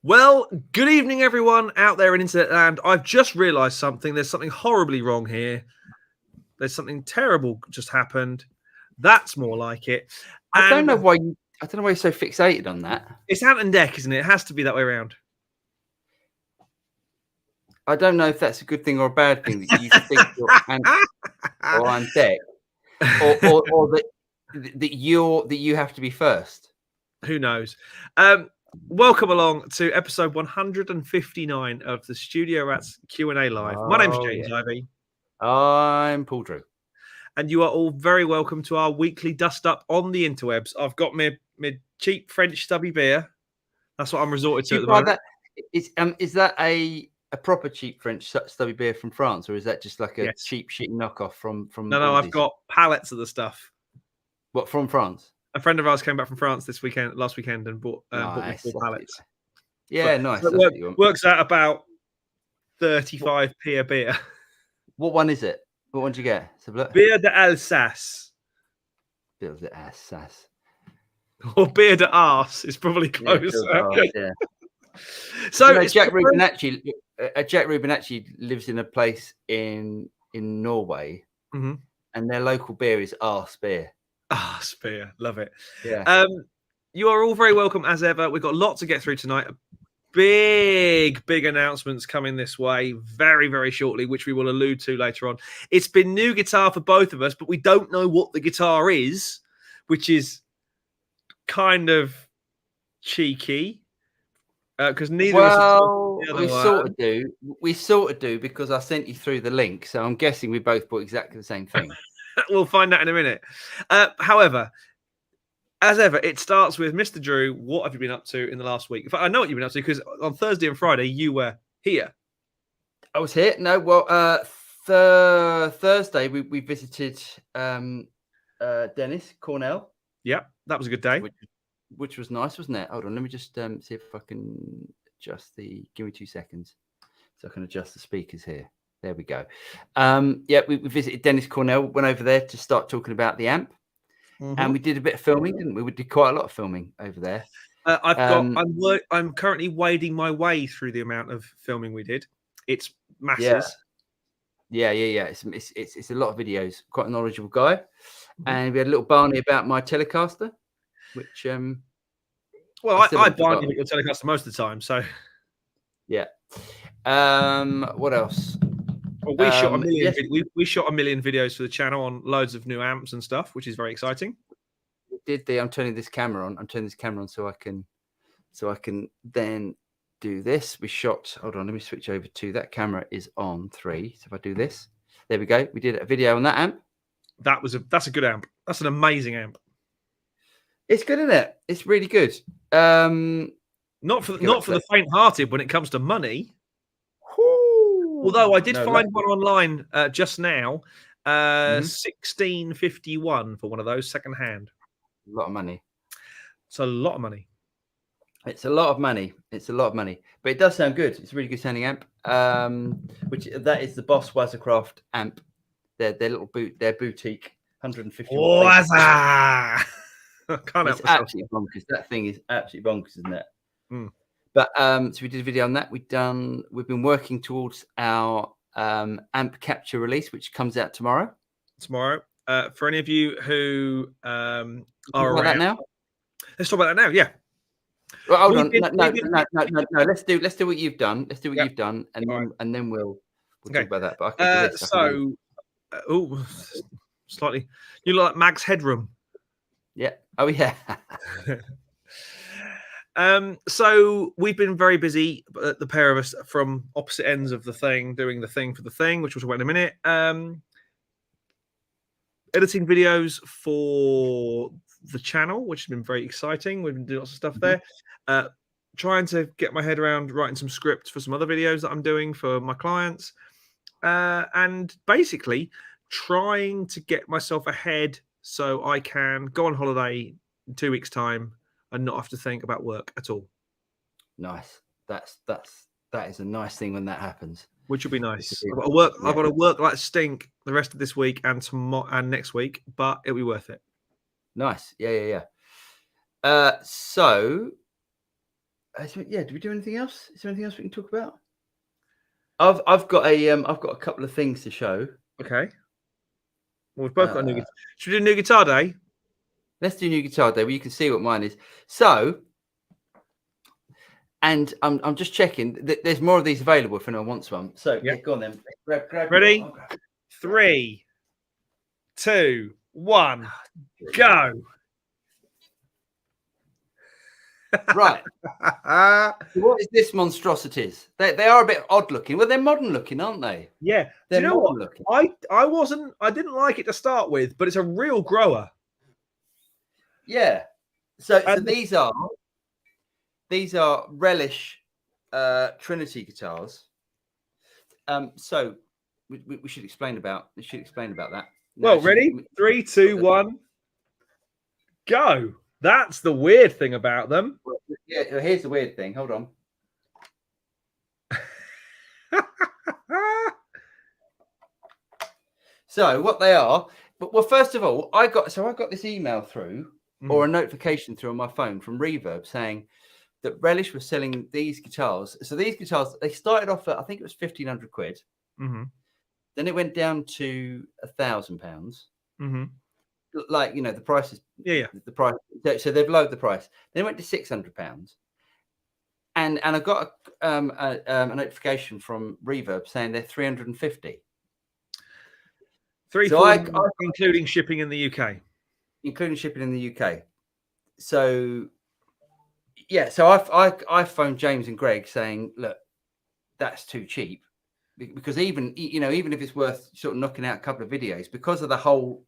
Well, good evening, everyone out there in internet land. I've just realised something. There's something horribly wrong here. There's something terrible just happened. That's more like it. I don't And know why you're so fixated on that. it's Ant and Deck, isn't it? It has to be that way around. I don't know if that's a good thing or a bad thing that you think you're Ant or on deck, or that you have to be first. Who knows? Welcome along to episode 159 of the Studio Rats Q&A Live. My name's James Ivy. I'm Paul Drew. And you are all very welcome to our weekly dust up on the interwebs. I've got my cheap French stubby beer. That's what I'm resorted to at the moment. Is that a proper cheap French stubby beer from France, or is that just like a cheap shit knockoff from? No, Aldi's? I've got pallets of the stuff. What, from France? A friend of ours came back from France last weekend, and bought me 4 pallets. Yeah, nice. So it works out about 35p a beer. What one is it? What one did you get? Beer d'Alsace. Beer d'Alsace. Or beer d'Arse is probably closer. Yeah. So Jack Rubin actually lives in a place in Norway, and their local beer is Arse beer. Arse beer, love it. Yeah. You are all very welcome as ever. We've got a lot to get through tonight. Big announcements coming this way very, very shortly, which we will allude to later on. It's been new guitar for both of us, but we don't know what the guitar is, which is kind of cheeky because neither of us. We sort of do because I sent you through the link, so I'm guessing we both bought exactly the same thing. We'll find out in a minute. However, as ever, it starts with Mr. Drew. What have you been up to in the last week? In fact, I know what you've been up to because on Thursday and Friday you were here. I was here. No, well, Thursday we visited Dennis Cornell. Yeah, that was a good day. Which was nice, wasn't it? Hold on, let me just see if I can adjust give me 2 seconds so I can adjust the speakers here. There we go. Yeah, we visited Dennis Cornell, went over there to start talking about the amp. And we did a bit of filming, didn't we? We did quite a lot of filming over there. I'm currently wading my way through the amount of filming we did. It's masses. Yeah. It's a lot of videos. Quite a knowledgeable guy. And we had a little barney about my Telecaster, which well, I barney with your Telecaster most of the time, so yeah. What else? Well, we shot a million videos for the channel on loads of new amps and stuff, which is very exciting. I'm turning this camera on. So I can then do this. We shot. Hold on, let me switch over to that camera is on 3. So if I do this, there we go. We did a video on that amp. That's a good amp. That's an amazing amp. It's good, isn't it? It's really good. Not for the faint-hearted when it comes to money. Although I did find one online just now, 1651 for one of those second-hand. A lot of money. It's a lot of money. It's a lot of money. But it does sound good. It's a really good sounding amp. That is the Boss Wazacraft amp. Their boutique 150. Waza! It's absolutely bonkers. That thing is absolutely bonkers, isn't it? But so we did a video on that. We've been working towards our amp capture release, which comes out tomorrow. For any of you who are around that now, let's talk about that now. Yeah. Well, hold on. No. Let's do what you've done. You've done, and then we'll talk about that. But I can do this. Slightly. You look like Max Headroom. Yeah. Oh yeah. So we've been very busy, the pair of us, from opposite ends of the thing, doing the thing for the thing, which we'll talk about in a minute. Editing videos for the channel, which has been very exciting. We've been doing lots of stuff there. Trying to get my head around writing some scripts for some other videos that I'm doing for my clients. And basically trying to get myself ahead so I can go on holiday in 2 weeks' time and not have to think about work at all. Nice. That is a nice thing when that happens. Which will be nice. I've got to work like stink the rest of this week and tomorrow and next week, but it'll be worth it. Nice. Yeah. So Yeah. Do we do anything else? Is there anything else we can talk about? I've got a couple of things to show. Okay. Well, we've both got a new guitar. Should we do new guitar day? Let's do new guitar day where you can see what mine is. So, and I'm just checking. There's more of these available if anyone wants one. So yeah, go on then. Grab Ready? 3, 2, 1, go. Right. What is this monstrosities? They are a bit odd looking. Well, they're modern looking, aren't they? Yeah. They're Do you know what? looking. I didn't like it to start with, but it's a real grower. Yeah. So these are Relish Trinity guitars. So we should explain about that. Well, ready? 3, 2, 1, go. That's the weird thing about them. Yeah, here's the weird thing. Hold on. So what they are, well, first of all, I got this email through or a notification through on my phone from Reverb saying that Relish was selling these guitars. So these guitars, they started off at, I think it was 1,500 quid. Then it went down to £1,000. Like, you know, the price is the price. So they've lowered the price. Then it went to £600. And I got a notification from Reverb saying they're 350. Including shipping in the UK. Including shipping in the UK. So yeah, so I phoned James and Greg saying, look, that's too cheap, because even if it's worth sort of knocking out a couple of videos because of the whole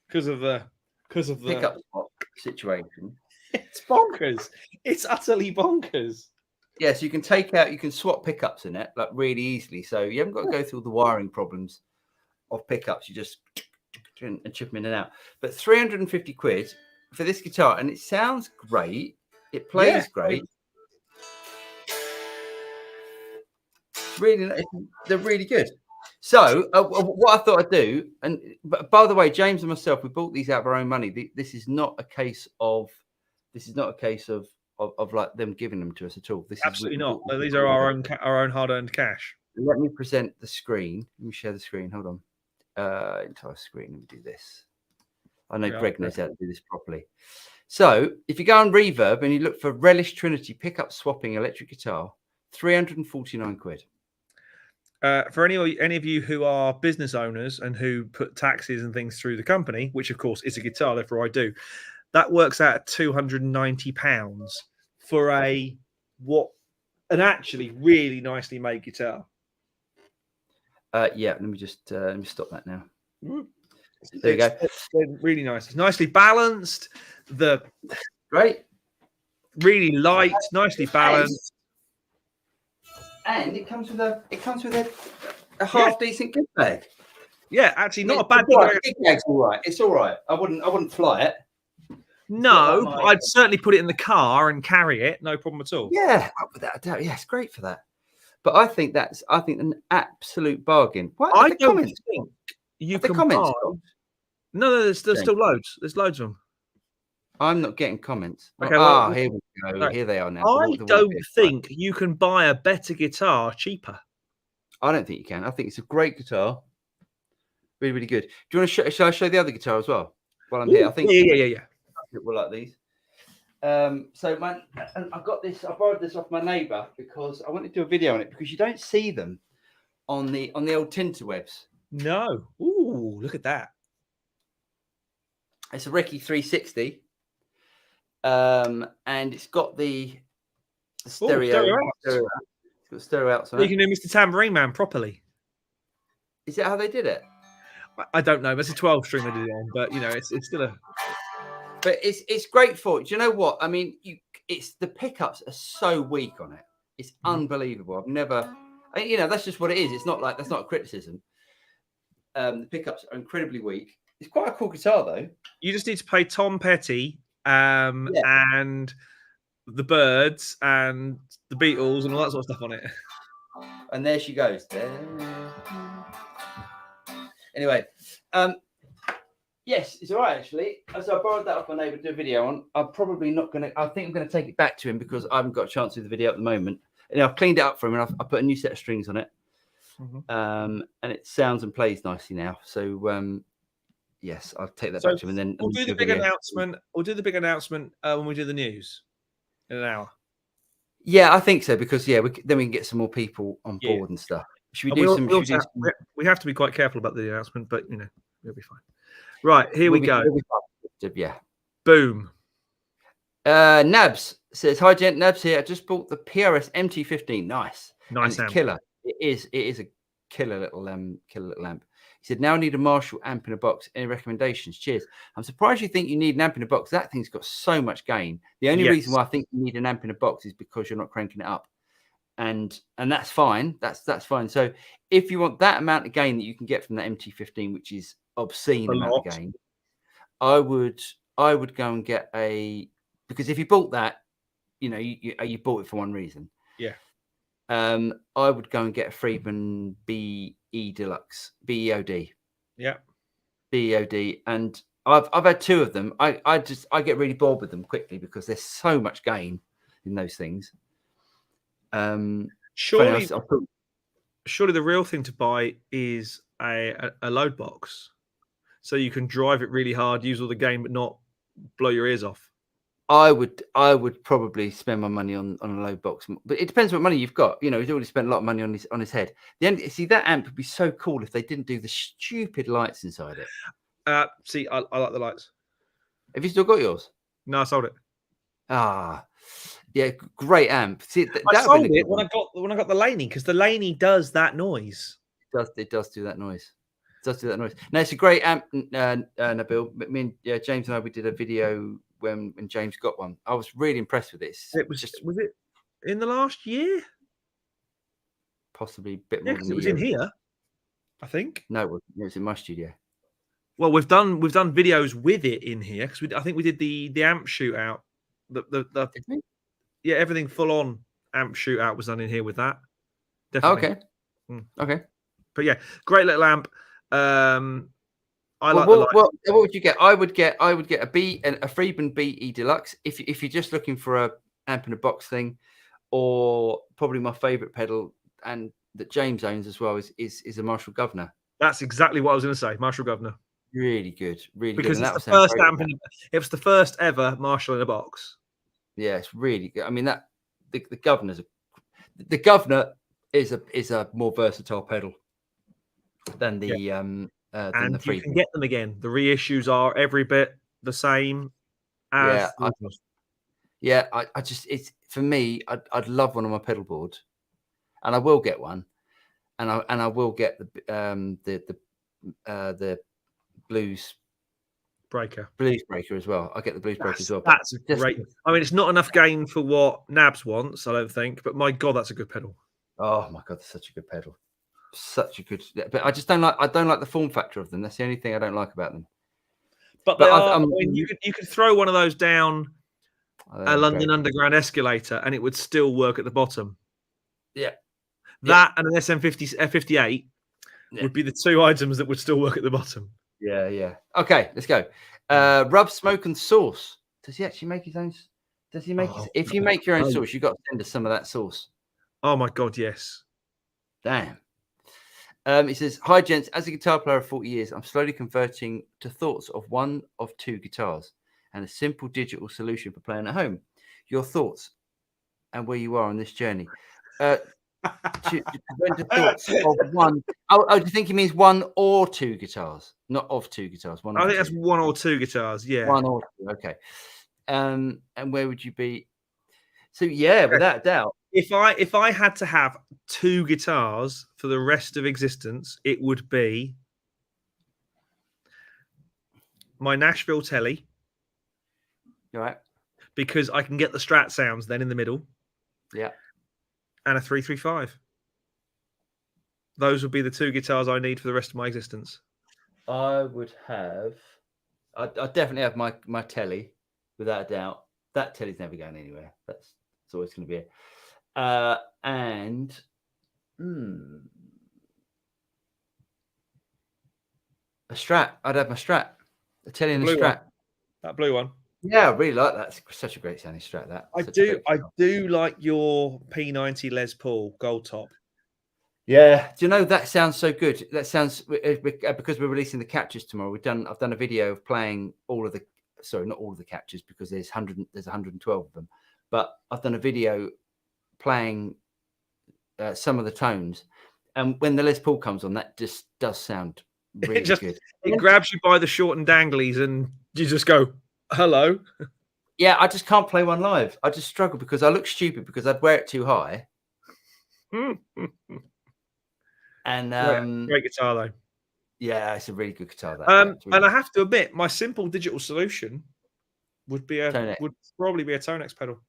pickup spot situation. It's bonkers. It's utterly bonkers. Yeah, so you can swap pickups in it like really easily. So you haven't got to go through all the wiring problems of pickups. You just and chip them in and out. But 350 quid for this guitar, and it sounds great. It plays great. Really, they're really good. So what I thought I'd do, and by the way, James and myself, we bought these out of our own money. This is not a case of like them giving them to us at all. This absolutely not. These are our own hard-earned cash. Let me present the screen. Let me share the screen. Hold on. Entire screen. Let me do this. I know Greg knows how to do this properly. So if you go on Reverb and you look for Relish Trinity pickup swapping electric guitar, 349 quid. For any of you who are business owners and who put taxes and things through the company, which of course is a guitar, therefore I do, that works out at £290 for an actually really nicely made guitar. Yeah, let me stop that now. There you go. It's really nice. It's nicely balanced. Great. Really light, nicely balanced. And it comes with a half decent gig bag. Yeah, actually not a bad gig bag's all right. It's all right. I wouldn't fly it. No, I'd certainly put it in the car and carry it. No problem at all. Yeah, without a doubt. Yeah, it's great for that. But I think an absolute bargain. What? I don't think you can comments. No, there's still loads. There's loads of them. I'm not getting comments. Okay, here we go. No, here they are now. I don't think you can buy a better guitar cheaper. I don't think you can. I think it's a great guitar. Really, really good. Do you want to shall I show the other guitar as well while I'm here? I think yeah. We'll like these. So I got this. I borrowed this off my neighbour because I wanted to do a video on it because you don't see them on the old Tinterwebs. No. Ooh, look at that. It's a Ricky 360. And it's got the stereo. It's got stereo outside. You can do Mr. Tambourine Man properly. Is that how they did it? I don't know. It's a 12-string they did it on, but it's still a. But it's great for it. Do you know what? I mean, the pickups are so weak on it. It's unbelievable. I've never, that's just what it is. It's not like, that's not a criticism. The pickups are incredibly weak. It's quite a cool guitar though. You just need to play Tom Petty and the Byrds and the Beatles and all that sort of stuff on it. And there she goes. Anyway, Yes, it's all right actually. So I borrowed that off my neighbour to do a video on. I'm probably not going to. I think I'm going to take it back to him because I haven't got a chance to do the video at the moment. And I've cleaned it up for him, and I've put a new set of strings on it, and it sounds and plays nicely now. So yes, I'll take that back to him, and then we'll do the big video. announcement. We'll do the big announcement when we do the news in an hour. Yeah, I think so because then we can get some more people on Yeah. board and stuff. Should And we do some? we have to be quite careful about the announcement, but you know, we'll be fine. Right, here we go. Yeah. Boom. Nabs says, "Hi, gent. Nabs here. I just bought the PRS MT15. Nice, Nice and amp. it's killer. It is a killer little lamp. He said, now I need a Marshall amp in a box. Any recommendations? Cheers. I'm surprised you think you need an amp in a box. That thing's got so much gain. The only reason why I think you need an amp in a box is because you're not cranking it up. And that's fine. That's fine. So if you want that amount of gain that you can get from that MT15, which is obscene amount of gain, I would go and get because if you bought that, you know, you bought it for one reason. Yeah. I would go and get a Friedman BE Deluxe, BEOD. Yeah. BEOD. And I've had two of them. I get really bored with them quickly because there's so much gain in those things. Surely the real thing to buy is a load box, so you can drive it really hard, use all the gain, but not blow your ears off. I would probably spend my money on a load box, but it depends what money you've got. You know, he's already spent a lot of money on his head. See, that amp would be so cool if they didn't do the stupid lights inside it. See, I like the lights. Have you still got yours? No, I sold it. Ah, yeah, great amp. See, I sold it when I got the Laney, because the Laney does that noise. It does do that noise. It does do that noise. No, it's a great amp, Nabil. Me and James and I, we did a video when James got one. I was really impressed with this. Was it in the last year? Possibly a bit more than a year. It was in here, I think. No, it was in my studio. Well, we've done videos with it in here because I think we did the amp shootout. Yeah, everything full on amp shootout was done in here with that. Definitely. Okay. Okay. But yeah, great little amp. What would you get? I would get a Friedman BE Deluxe if you're just looking for a amp in a box thing, or probably my favorite pedal and that James owns as well is a Marshall Governor. That's exactly what I was going to say, Marshall Governor. Really good, really because good. It's the first amp. It was the first ever Marshall in a box. Yeah, it's really good. I mean, the Governor is a more versatile pedal than the and the Friedman. You can get them again. The reissues are every bit the same as I just, it's for me, I'd love one on my pedal board, and I will get one, and I will get the blues breaker as well. I get the blues breaker as well. That's great. I mean, it's not enough gain for what Nabs wants, I don't think, but my God, that's a good pedal. Oh my God, that's such a good pedal. Such a good, but I just don't like the form factor of them. That's the only thing I don't like about them. But I mean, you could throw one of those down a London Underground escalator and it would still work at the bottom. Yeah. That and an SM58 would be the two items that would still work at the bottom. Yeah, yeah. Okay, let's go. Rub, Smoke and Sauce. Does he actually make his own? Does he make if you make your own sauce, you've got to send us some of that sauce. Oh my God, yes. Damn. He says, hi, gents. As a guitar player of 40 years, I'm slowly converting to thoughts of one of two guitars and a simple digital solution for playing at home. Your thoughts and where you are on this journey. To thoughts of one. Oh, do you think he means one or two guitars? Not of two guitars. I think that's one or two guitars. Yeah. One or two. Okay. And where would you be? So yeah, without doubt. If I had to have two guitars for the rest of existence, it would be my Nashville Telly. All right. Because I can get the Strat sounds then in the middle. Yeah. And a 335. Those would be the two guitars I need for the rest of my existence. I would have. I'd definitely have my Telly, without a doubt. That Telly's never going anywhere. It's always going to be it. And a Strat. I'd have my Strat. Italian blue one. Strat. That blue one. Yeah, I really like that. It's such a great sounding Strat. That I such a do. great I guitar. do like your P90 Les Paul gold top. Yeah, do you know that sounds so good? That sounds because we're releasing the captures tomorrow. I've done a video of playing all of the, sorry, not all of the captures because there's 112 of them, but I've done a video playing some of the tones, and when the Les Paul comes on, that just does sound really good. It grabs you by the short and danglies, and you just go, "Hello." Yeah, I just can't play one live. I just struggle because I look stupid because I'd wear it too high. And Great guitar though. yeah, it's a really good guitar. And Really I have to admit, my simple digital solution would probably be a Tonex pedal.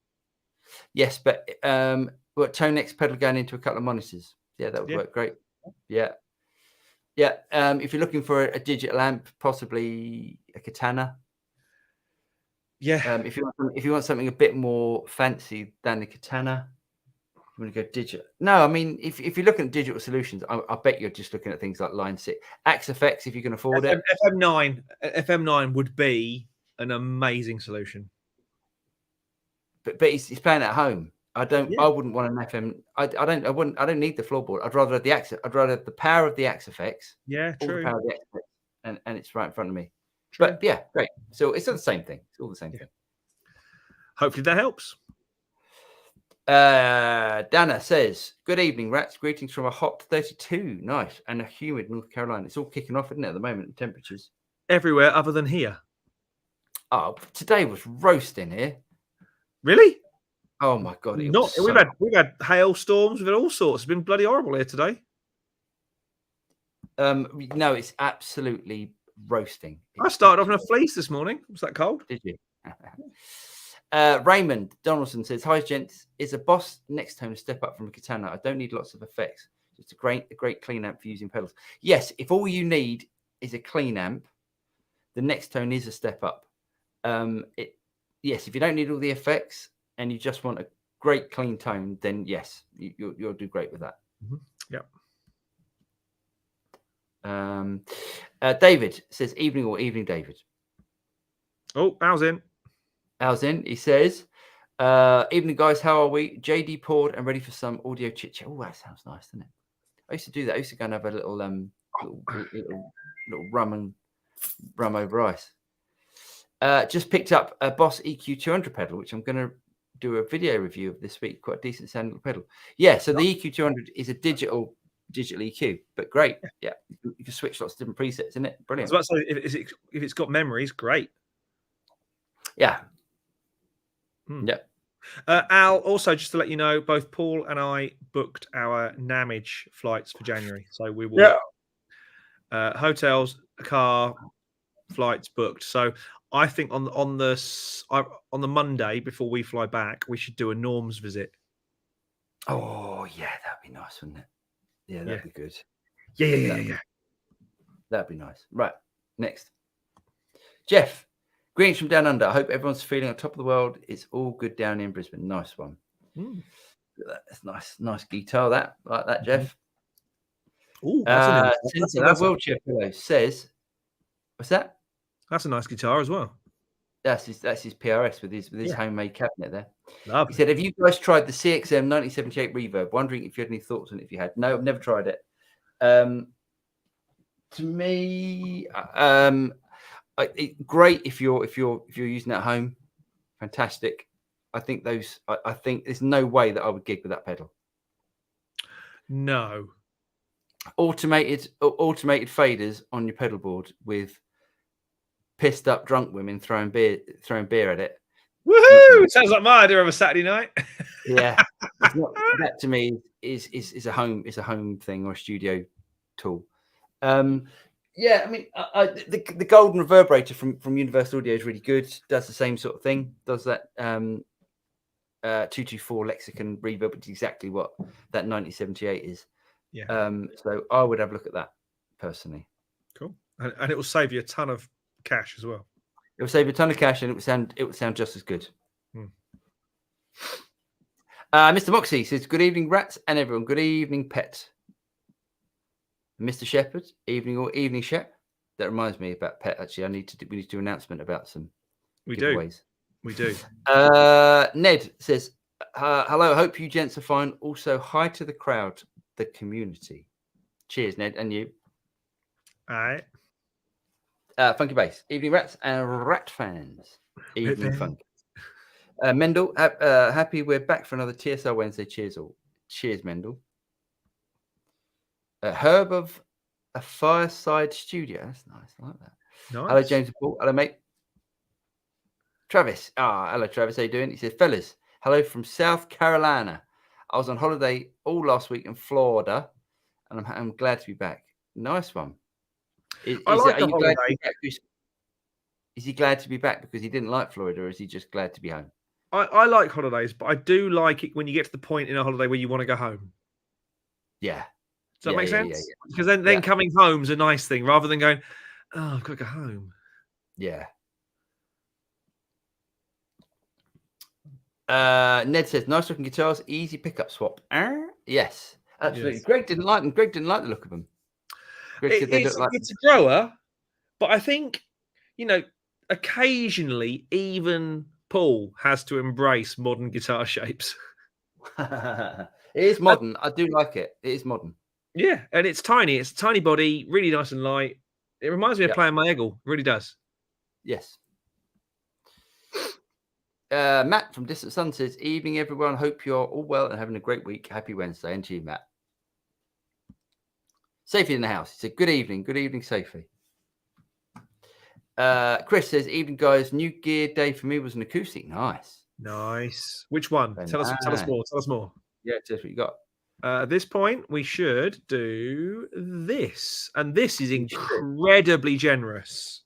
Yes, but Tonex pedal going into a couple of monitors. Yeah, that would work great. Yeah. Yeah. If you're looking for a digital amp, possibly a Katana. Yeah. If you want something a bit more fancy than the Katana, you want to go digital. No, I mean, if you're looking at digital solutions, I bet you're just looking at things like Line 6. Axe FX, if you can afford it. FM9 would be an amazing solution. But he's playing at home. I wouldn't want an FM. I don't need the floorboard. I'd rather have the Axe. I'd rather have the power of the Axe FX. Yeah, all true. the power of the Axe FX, and it's right in front of me. True. But yeah, great. So it's all the same thing. It's all the same thing. Hopefully that helps. Dana says, "Good evening, rats. Greetings from a hot 32. Nice. And a humid North Carolina. It's all kicking off, isn't it, at the moment, the temperatures? Everywhere other than here. Oh, today was roasting here. Really? Oh my God. We've had hailstorms, we've had all sorts. It's been bloody horrible here today. No, it's absolutely roasting. I started off in a fleece this morning. Was that cold? Did you? Raymond Donaldson says, "Hi, gents. Is a Boss next tone a step up from a Katana? I don't need lots of effects. Just a great clean amp for using pedals." Yes, if all you need is a clean amp, the next tone is a step up. Yes, if you don't need all the effects and you just want a great clean tone, then yes, you'll do great with that. Yeah. David says, "Evening, David." Oh, Al's in. Al's in. He says, "Evening, guys. How are we? JD poured and ready for some audio chit chat." Oh, that sounds nice, doesn't it? I used to do that. I used to go and have a little rum over ice. Just picked up a Boss EQ 200 pedal, which I'm going to do a video review of this week. Quite a decent sounding pedal. Yeah. So the EQ 200 is a digital EQ, but great. Yeah, you can switch lots of different presets, isn't it? Brilliant. I was about to say, if it's got memories, great. Yeah. Yeah. Al, also just to let you know, both Paul and I booked our Namage flights for January, so we will. Hotels, car, flights booked. So I think on the Monday before we fly back, we should do a Norms visit. Oh yeah, that'd be nice, wouldn't it? Yeah, that'd be good. Yeah. That'd be nice. Right, next. Jeff, greetings from down under. I hope everyone's feeling on top of the world. It's all good down in Brisbane. Nice one. That's nice guitar. That like that, Jeff. Oh, that's a wheelchair pillow says, "What's that?" That's a nice guitar as well. That's his PRS with his homemade cabinet there. Lovely. He said, "Have you guys tried the CXM 1978 reverb? Wondering if you had any thoughts on it. If you had, no, I've never tried it. To me, great if you're using it at home. Fantastic. I think I think there's no way that I would gig with that pedal. No. Automated faders on your pedal board with pissed up drunk women throwing beer at it. Woohoo! Sounds like my idea of a Saturday night. Yeah, that to me is a home thing or a studio tool. Yeah, I mean, the golden reverberator from Universal Audio is really good. Does the same sort of thing. Does that 224 Lexicon reverb, which is exactly what that 1978 is. Yeah. So I would have a look at that personally. Cool, and it will save you a ton of cash as well. It will save a ton of cash, and it would sound just as good. Mr. Moxie says, "Good evening, rats, and everyone. Good evening, pet." Mr. Shepherd, evening Shep. That reminds me about Pet. Actually, we need to do an announcement about some We giveaways. We do. Ned says, hello, hope you gents are fine. Also, hi to the crowd, the community. Cheers, Ned, and you. All right. Funky Bass, evening rats and rat fans. Evening fun. Mendel, happy we're back for another TSL Wednesday. Cheers all. Cheers, Mendel. Herb of a Fireside Studio. That's nice. I like that. Nice. Hello, James and Paul. Hello, mate. Travis. Hello, Travis. How you doing? He says, fellas, hello from South Carolina. I was on holiday all last week in Florida, and I'm glad to be back. Nice one. Is he glad to be back because he didn't like Florida, or is he just glad to be home? I like holidays, but I do like it when you get to the point in a holiday where you want to go home. Yeah. Does that make sense? Because then coming home's a nice thing rather than going, oh, I've got to go home. Yeah. Ned says, nice looking guitars, easy pickup swap. Yes, absolutely. Yes. Greg didn't like them. Greg didn't like the look of them. It's a grower, but I think, occasionally even Paul has to embrace modern guitar shapes. It is modern. I do like it. It is modern. Yeah, and it's tiny. It's a tiny body, really nice and light. It reminds me of playing my Eggle. It really does. Yes. Matt from Distant Sun says, evening, everyone. Hope you're all well and having a great week. Happy Wednesday. And to you, Matt. Safety in the house. He said, good evening. Good evening, Safety. Chris says, evening, guys. New gear day for me was an acoustic. Nice. Nice. Which one? Tell us more. Tell us more. Yeah, tell us what you got. At this point, we should do this. And this is incredibly generous.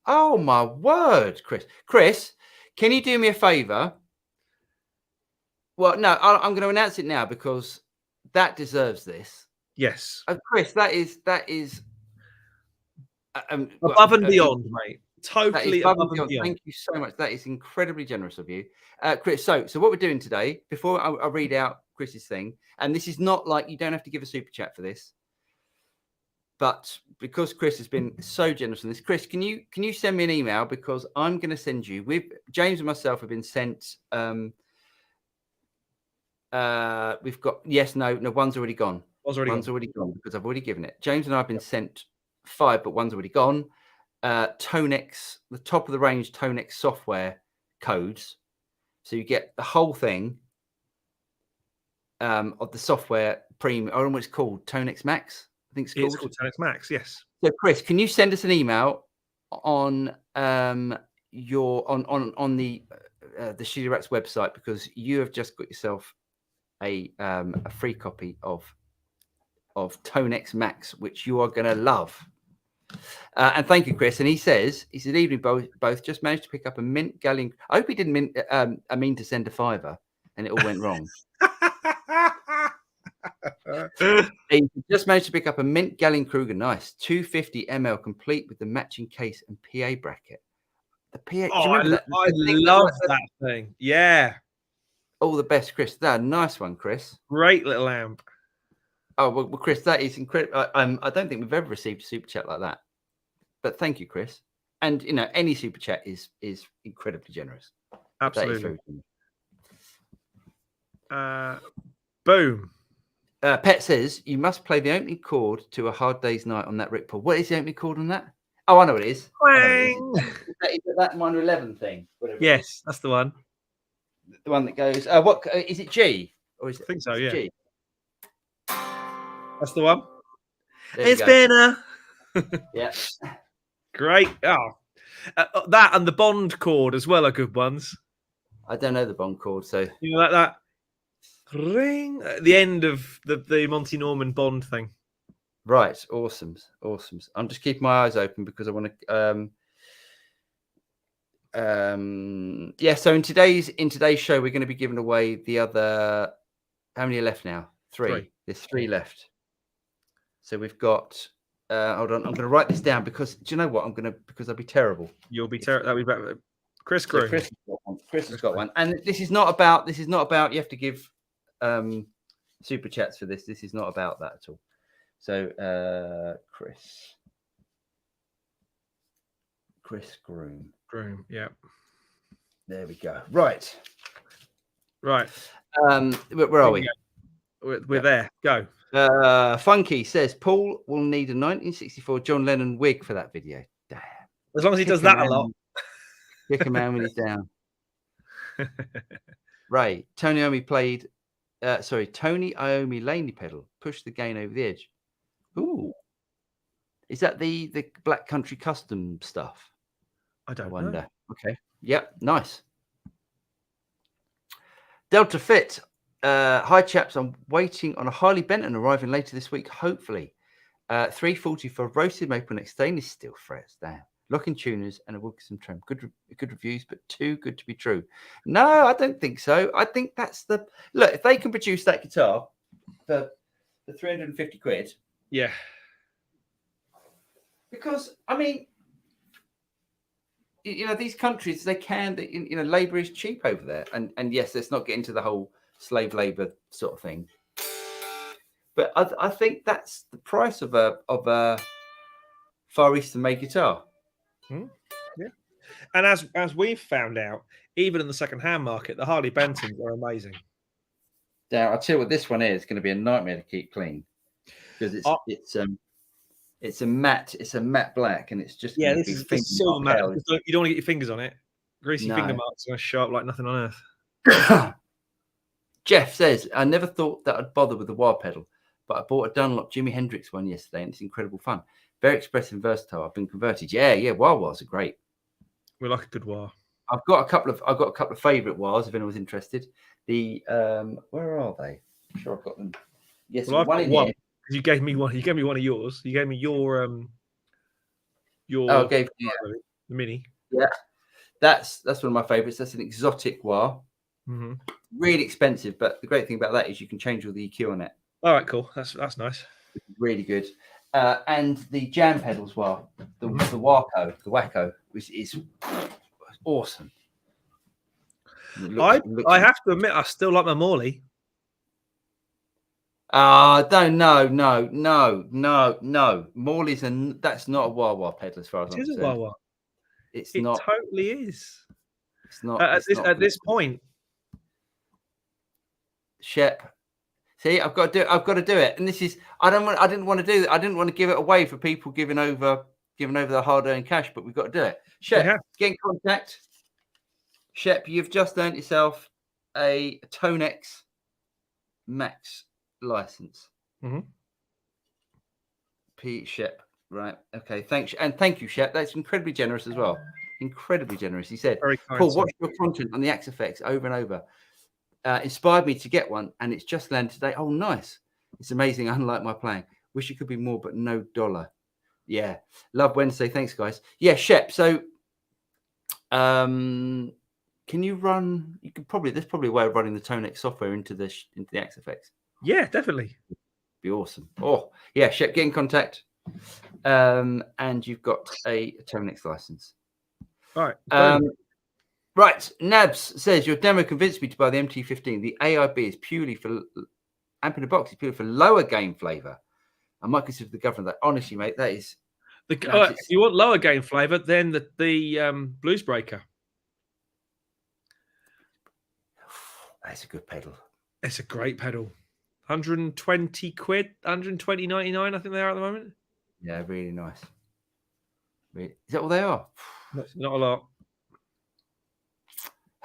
Oh, my word, Chris. Chris, can you do me a favor? Well, no, I'm going to announce it now because that deserves this. Yes. Chris, that is above and beyond, mate. Totally above and beyond. Thank you so much. That is incredibly generous of you. Chris, so what we're doing today, before I read out Chris's thing, and this is not like you don't have to give a super chat for this, but because Chris has been so generous on this, Chris, can you send me an email, because I'm going to send you, James and myself have been sent, we've got, yes, no, one's already gone. One's already gone because I've already given it. James and I have been sent 5, but one's already gone. Tonex, the top of the range Tonex software codes. So you get the whole thing of the software premium. I don't know what it's called. Tonex Max, I think it's called Tonex Max, yes. So Chris, can you send us an email on your on the Shitty Rats website, because you have just got yourself a free copy of Tonex Max, which you are going to love. And thank you, Chris. And he said, evening both, just managed to pick up a mint galleon. I hope he didn't mean to send a $5 and it all went wrong. He just managed to pick up a mint galleon Kruger, nice 250 ml, complete with the matching case and PA bracket. The PA. Oh, I love that thing. Yeah. All the best, Chris. That nice one, Chris. Great little amp. Oh well, Chris, that is incredible. I don't think we've ever received a super chat like that. But thank you, Chris. And any super chat is incredibly generous. Absolutely. Boom. Pet says you must play the opening chord to A Hard Day's Night on that Rick Paul. What is the opening chord on that? Oh, I know what it is. Is that minor 11 thing? Yes, that's the one. The one that goes. What is it? G or is it? I think so. Yeah. G? That's the one. It's been a yeah. Great. Oh, that and the Bond chord as well are good ones. I don't know the Bond chord, so like that ring at the end of the Monty Norman Bond thing. Right. Awesome. I'm just keeping my eyes open because I want to. Yeah. So in today's show, we're going to be giving away the other. How many are left now? 3. There's 3 left. So we've got. Hold on, I'm going to write this down because do you know what? Because I'll be terrible. You'll be terrible. That'll be better. Chris Groom. Chris has got one, and this is not about. You have to give super chats for this. This is not about that at all. So, Chris, Chris Groom. Groom, yeah. There we go. Right. Right. Where are we? We're there. Go. Funky says Paul will need a 1964 John Lennon wig for that video. Damn. As long as he does that a lot. Kick a man when he's down. Ray, Tony Iommi Laney pedal pushed the gain over the edge. Ooh. Is that the Black Country custom stuff? I wonder. know. Okay. Yep. Nice. Delta Fit. Hi chaps, I'm waiting on a Harley Benton arriving later this week, hopefully. 340 for roasted maple neck stainless steel frets. Damn. Locking tuners and a Wilkinson trim. Good reviews, but too good to be true. No, I don't think so. I think that's the look. If they can produce that guitar for 350 quid, yeah. Because I mean, these countries they can. Labor is cheap over there, and yes, let's not get into the whole slave labor sort of thing. But I think that's the price of a Far Eastern made guitar. Yeah, and as we've found out, even in the second-hand market, the Harley Bentons are amazing. Now, I'll tell you what this one is going to be a nightmare to keep clean because it's a matte black, and it's just this is silver matte. You don't want to get your fingers on it. Greasy finger marks are sharp like nothing on earth. Jeff says, I never thought that I'd bother with the wah pedal, but I bought a Dunlop Jimi Hendrix one yesterday, and it's incredible fun. Very expressive and versatile. I've been converted. Yeah, wah-wahs are great. We like a good wah. I've got a couple of favourite wahs if anyone's interested. The where are they? I'm sure I've got them. Yes, well, one in here. You gave me one. You gave me one of yours. You gave me your the mini. Yeah, that's one of my favourites. That's an exotic wah. Mm-hmm. Really expensive, but the great thing about that is you can change all the EQ on it. All right, cool. That's nice. Really good. And the jam pedals wah, the Wacko, which is awesome. I have to admit, I still like my Morley. No. Morley's that's not a wah-wah pedal as far as I'm concerned. It is a wah-wah. It totally is. It's not. At this point. Shep. See, I've got to do it. And this is I didn't want to do that. I didn't want to give it away for people giving over the hard-earned cash, but we've got to do it. Shep, get in contact. Shep, you've just earned yourself a Tonex Max license. Mm-hmm. P. Shep. Right. Okay. Thanks. And thank you, Shep. That's incredibly generous as well. Incredibly generous. He said, Paul, watch your content on the Axe Effects over and over. Inspired me to get one, and it's just landed today. Oh, nice. It's amazing. Unlike my playing. Wish it could be more, but no dollar. Yeah. Love Wednesday. Thanks, guys. Yeah, Shep. So can you run? There's probably a way of running the Tonex software into the Axe Effects. Yeah, definitely. Be awesome. Oh, yeah, Shep, get in contact. And you've got a Tonex license. All right. Right. Nabs says your demo convinced me to buy the MT15. The AIB is purely for amp in a box. Is purely for lower gain flavor. I might consider the governor that. Honestly, mate, that is. If you want lower gain flavor, then the Blues Breaker. That's a good pedal. It's a great pedal. 120 quid, 120.99. I think they are at the moment. Yeah, really nice. Is that all they are? Not a lot.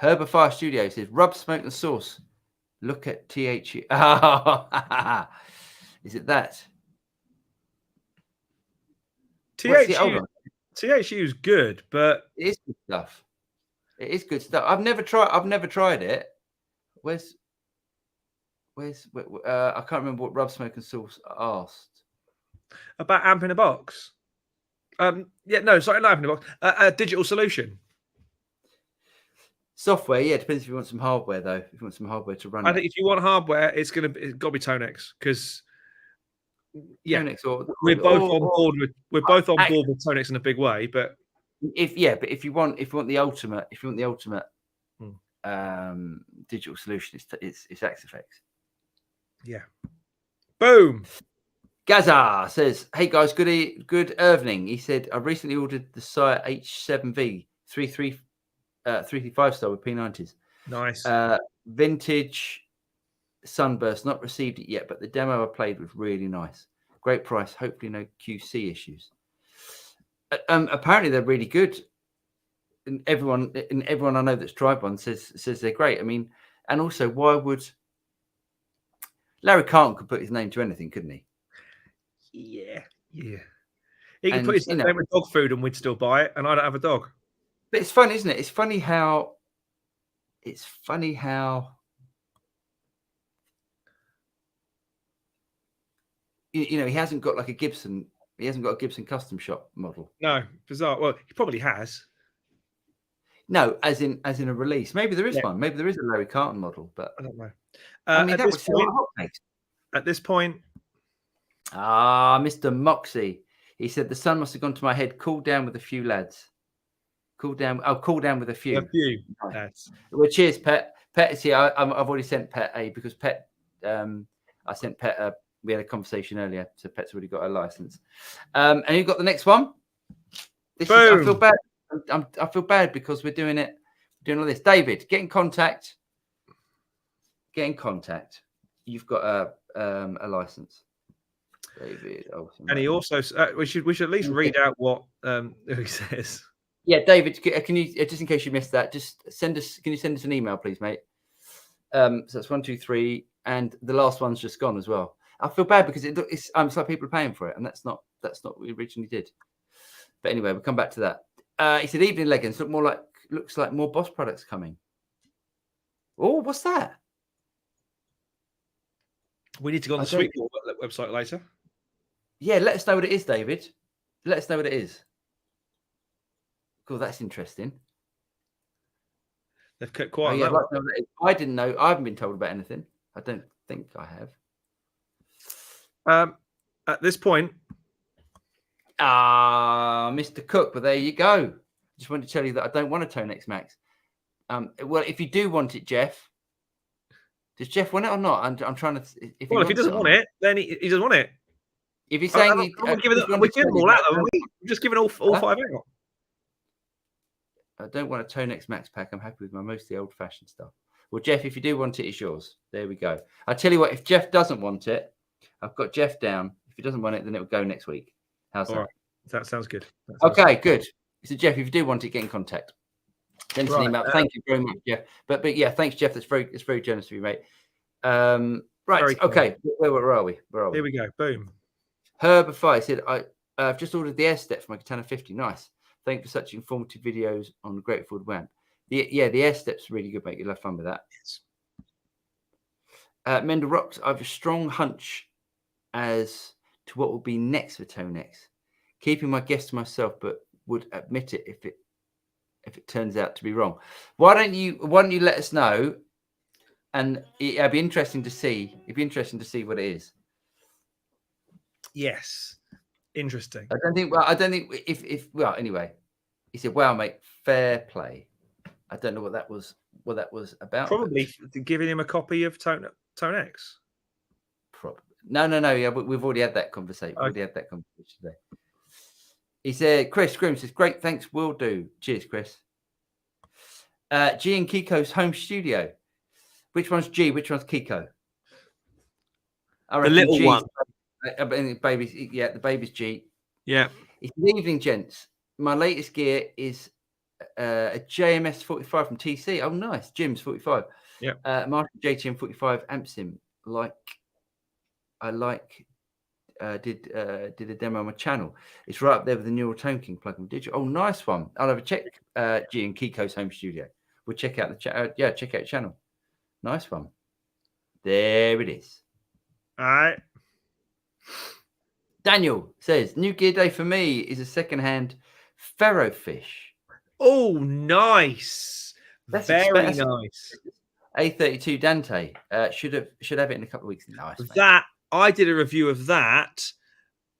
Herbifire Studio says, rub, smoke, and sauce. Look at THU. Oh, is it that? THU is good, but it is good stuff. It is good stuff. I've never tried it. Where's I can't remember what Rub, Smoke, and Sauce asked about amp in a box. Not amp in a box. A digital solution. Software, yeah, depends if you want some hardware though. If you want some hardware to run, I think if you want hardware, it's got to be Tonex because Tonex we're both on board with Tonex in a big way. But if you want the ultimate, digital solution, it's Axe Effects. Yeah. Boom. Gaza says, "Hey guys, good evening." He said, "I recently ordered the Sire H7V 335 style with P90s. Nice. Vintage Sunburst. Not received it yet, but the demo I played was really nice. Great price. Hopefully no QC issues." Apparently they're really good. And everyone I know that's tried one says they're great. I mean, and also, why would Larry Carlton could put his name to anything, couldn't he? Yeah. He could And, put his you name with dog food and we'd still buy it, and I don't have a dog. But it's fun, isn't it? It's funny how you know, he hasn't got like a Gibson. He hasn't got a Gibson custom shop model. No, bizarre. Well, he probably has. No, as in a release. Maybe there is one. Maybe there is a Larry Carlton model, but I don't know. I mean, that was at this point. Mr. Moxie. He said the sun must have gone to my head. Cool down with a few lads. Cool down. I'll cool down with a few. Lads. Well, cheers, Pet. Pet is here. I've already sent Pet because Pet. I sent Pet. We had a conversation earlier, so Pet's already got a license. And you got the next one. I feel bad. I feel bad because we're doing all this. David, get in contact. You've got a license, David. And he also we should at least read out what he says. Yeah, David, can you just in case you missed that, just send us. Can you send us an email, please, mate? So that's 1, 2, 3, and the last one's just gone as well. I feel bad because it's like people are paying for it, and that's not what we originally did. But anyway, we'll come back to that. He said, "Evening leggings looks like more Boss products coming." Oh, what's that? We need to go on the Sweetwater website later. Yeah, let us know what it is, David. Let us know what it is. Cool, that's interesting. They've kept quiet. I didn't know. I haven't been told about anything. I don't think I have. At this point, Mr. Cook. But there you go. Just wanted to tell you that I don't want a Tonex Max. Well, if you do want it, Jeff, does Jeff want it or not? I'm trying to. If he doesn't want it, then he doesn't want it. If he's saying we're giving them all out, we're just giving all 5 out. I don't want a Tonex Max pack. I'm happy with my mostly old-fashioned stuff. Well, Jeff, if you do want it, it's yours. There we go. I tell you what, if Jeff doesn't want it, I've got Jeff down. If he doesn't want it, then it will go next week. How's that? Right. That sounds good. Okay, good. So, Jeff, if you do want it, get in contact. Send us an email. Thank you very much, Jeff. But yeah, thanks, Jeff. It's very generous of you, mate. Right. Okay. Where are we? Here we go. Boom. Herbify said, I've just ordered the air step for my Katana 50. Nice. Thank you for such informative videos on the Grateful Wamp. The air step's really good, mate. You'll have fun with that. Yes. Mendel Rocks, I have a strong hunch as to what will be next for Tonex. Keeping my guess to myself, but would admit it if it turns out to be wrong. Why don't you let us know? And it'd be interesting to see. It'd be interesting to see what it is. Yes. Interesting. I don't think if anyway, he said, "Wow, mate, fair play." I don't know what that was about. Probably giving him a copy of Tonex. Probably. No. Yeah, we've already had that conversation. Today. He said, "Chris Scream says, great, thanks, will do. Cheers, Chris." G and Kiko's home studio. Which one's G? Which one's Kiko? The little one. Babies, yeah, the baby's G. Yeah. It's evening, gents. My latest gear is a JMS 45 from TC. Oh, nice. Jim's 45. Yeah. Marshall JTM 45 amp sim. Did a demo on my channel. It's right up there with the Neural Tone King plugin digital. Oh, nice one. I'll have a check. G and Kiko's home studio. We'll check out the chat. Check out the channel. Nice one. There it is. All right. Daniel says, new gear day for me is a second-hand ferro fish. Oh, nice. That's very expensive. Nice. A32 Dante. Should have it in a couple of weeks. Nice. I did a review of that.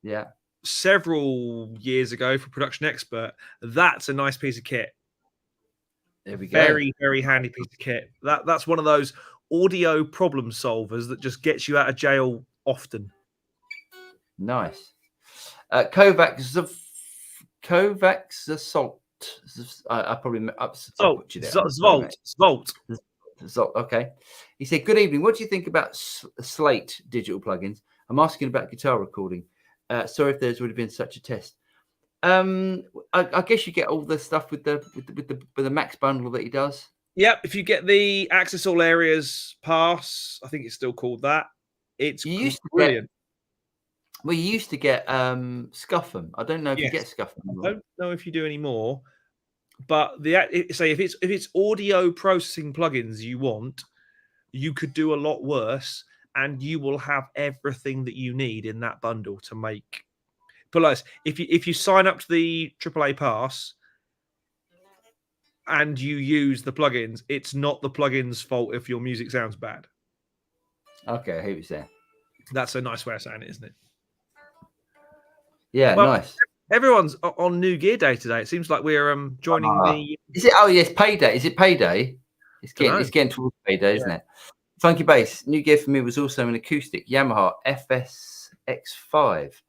Yeah. Several years ago for Production Expert. That's a nice piece of kit. There we go. Very, very handy piece of kit. That's one of those audio problem solvers that just gets you out of jail often. Nice. Kovacs assault. I probably butchered it. Zvolt. Okay. He said, "Good evening. What do you think about Slate digital plugins? I'm asking about guitar recording. Sorry if there's already been such a test. I guess you get all the stuff with the Max bundle that he does. Yep. If you get the Access All Areas pass, I think it's still called that. It's brilliant. You used to get Scuff'em. I don't know if you get Scuff'em. I don't know if you do anymore, but say if it's audio processing plugins you want, you could do a lot worse, and you will have everything that you need in that bundle to make. Plus, if you sign up to the AAA pass and you use the plugins, it's not the plugins' fault if your music sounds bad. Okay, I hear what you're saying. That's a nice way of saying it, isn't it? Yeah, nice. Everyone's on New Gear Day today. It seems like we're joining the. Is it? Oh yes, payday. Is it payday? It's getting towards payday, isn't it? Funky bass. New Gear for me was also an acoustic Yamaha FSX5.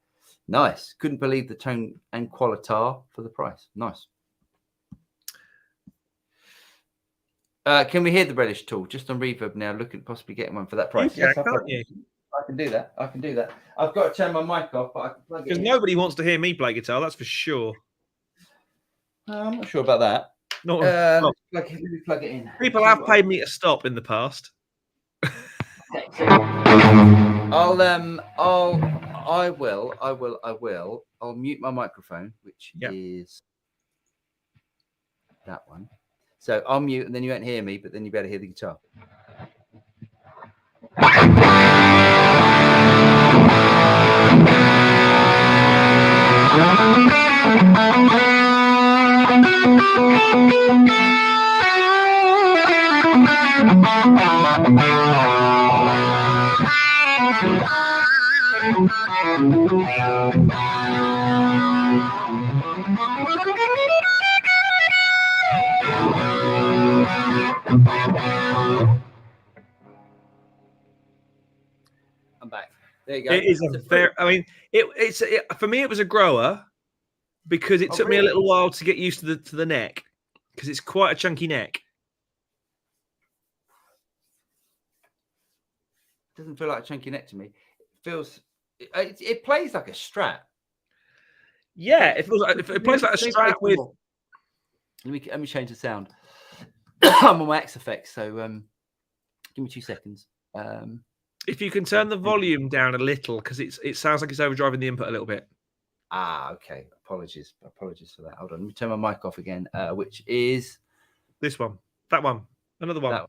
Nice. Couldn't believe the tone and qualitar for the price. Nice. Can we hear the Relish tool just on reverb now? Look at possibly getting one for that price. Yes, can't you? I can do that. I've got to turn my mic off, but I can plug it in. Because nobody wants to hear me play guitar, that's for sure. I'm not sure about that. Let me plug it in. People have paid me to stop in the past. I will. I'll mute my microphone, which is that one. So I'll mute, and then you won't hear me, but then you better hear the guitar. I'm back. There you go. It is a very. I mean, it's for me. It was a grower because it took me a little while to get used to the neck because it's quite a chunky neck. Doesn't feel like a chunky neck to me. It plays like a Strat. Yeah, it plays like a Strat with. Let me change the sound. I'm on my X effects, so give me 2 seconds. If you can turn the volume down a little, because it sounds like it's overdriving the input a little bit. Okay. Apologies for that. Hold on. Let me turn my mic off again, which is this one, that one, another one.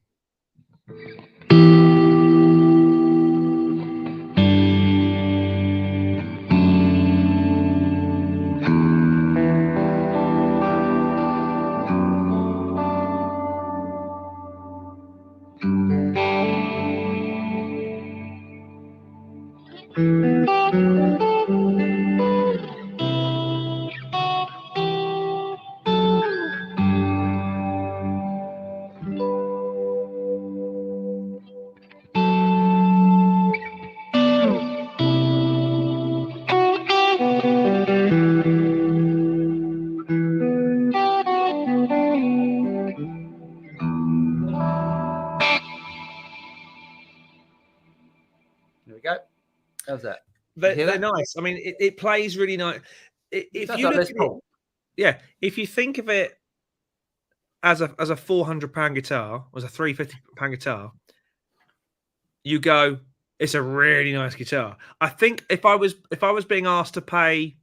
There we go. How's that? They're nice. I mean, it plays really nice. If you look at it, if you think of it as a £400 guitar, as a £350 guitar, you go, it's a really nice guitar. I think if I was being asked to pay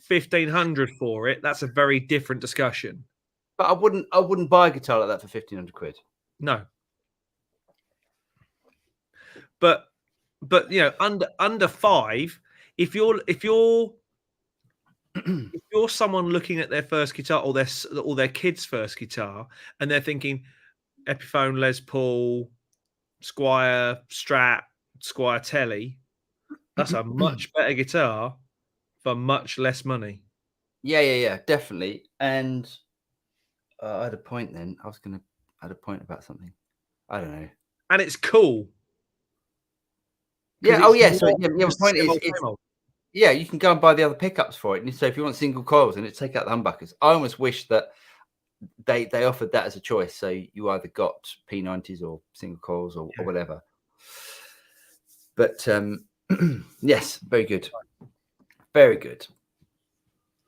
£1,500 for it, that's a very different discussion. But I wouldn't buy a guitar like that for £1,500. No. But you know, under five, if you're someone looking at their first guitar or their kid's first guitar and they're thinking Epiphone, Les Paul, Squier, Strat, Squier Telly, that's a much better guitar for much less money. Yeah, definitely. And I had a point then. I had a point about something. I don't know. And it's cool. Yeah. Oh, yeah. So the point is, Yeah, you can go and buy the other pickups for it. And so if you want single coils and it take out the humbuckers, I almost wish that they offered that as a choice. So you either got P90s or single coils or whatever. But yes, very good. Very good.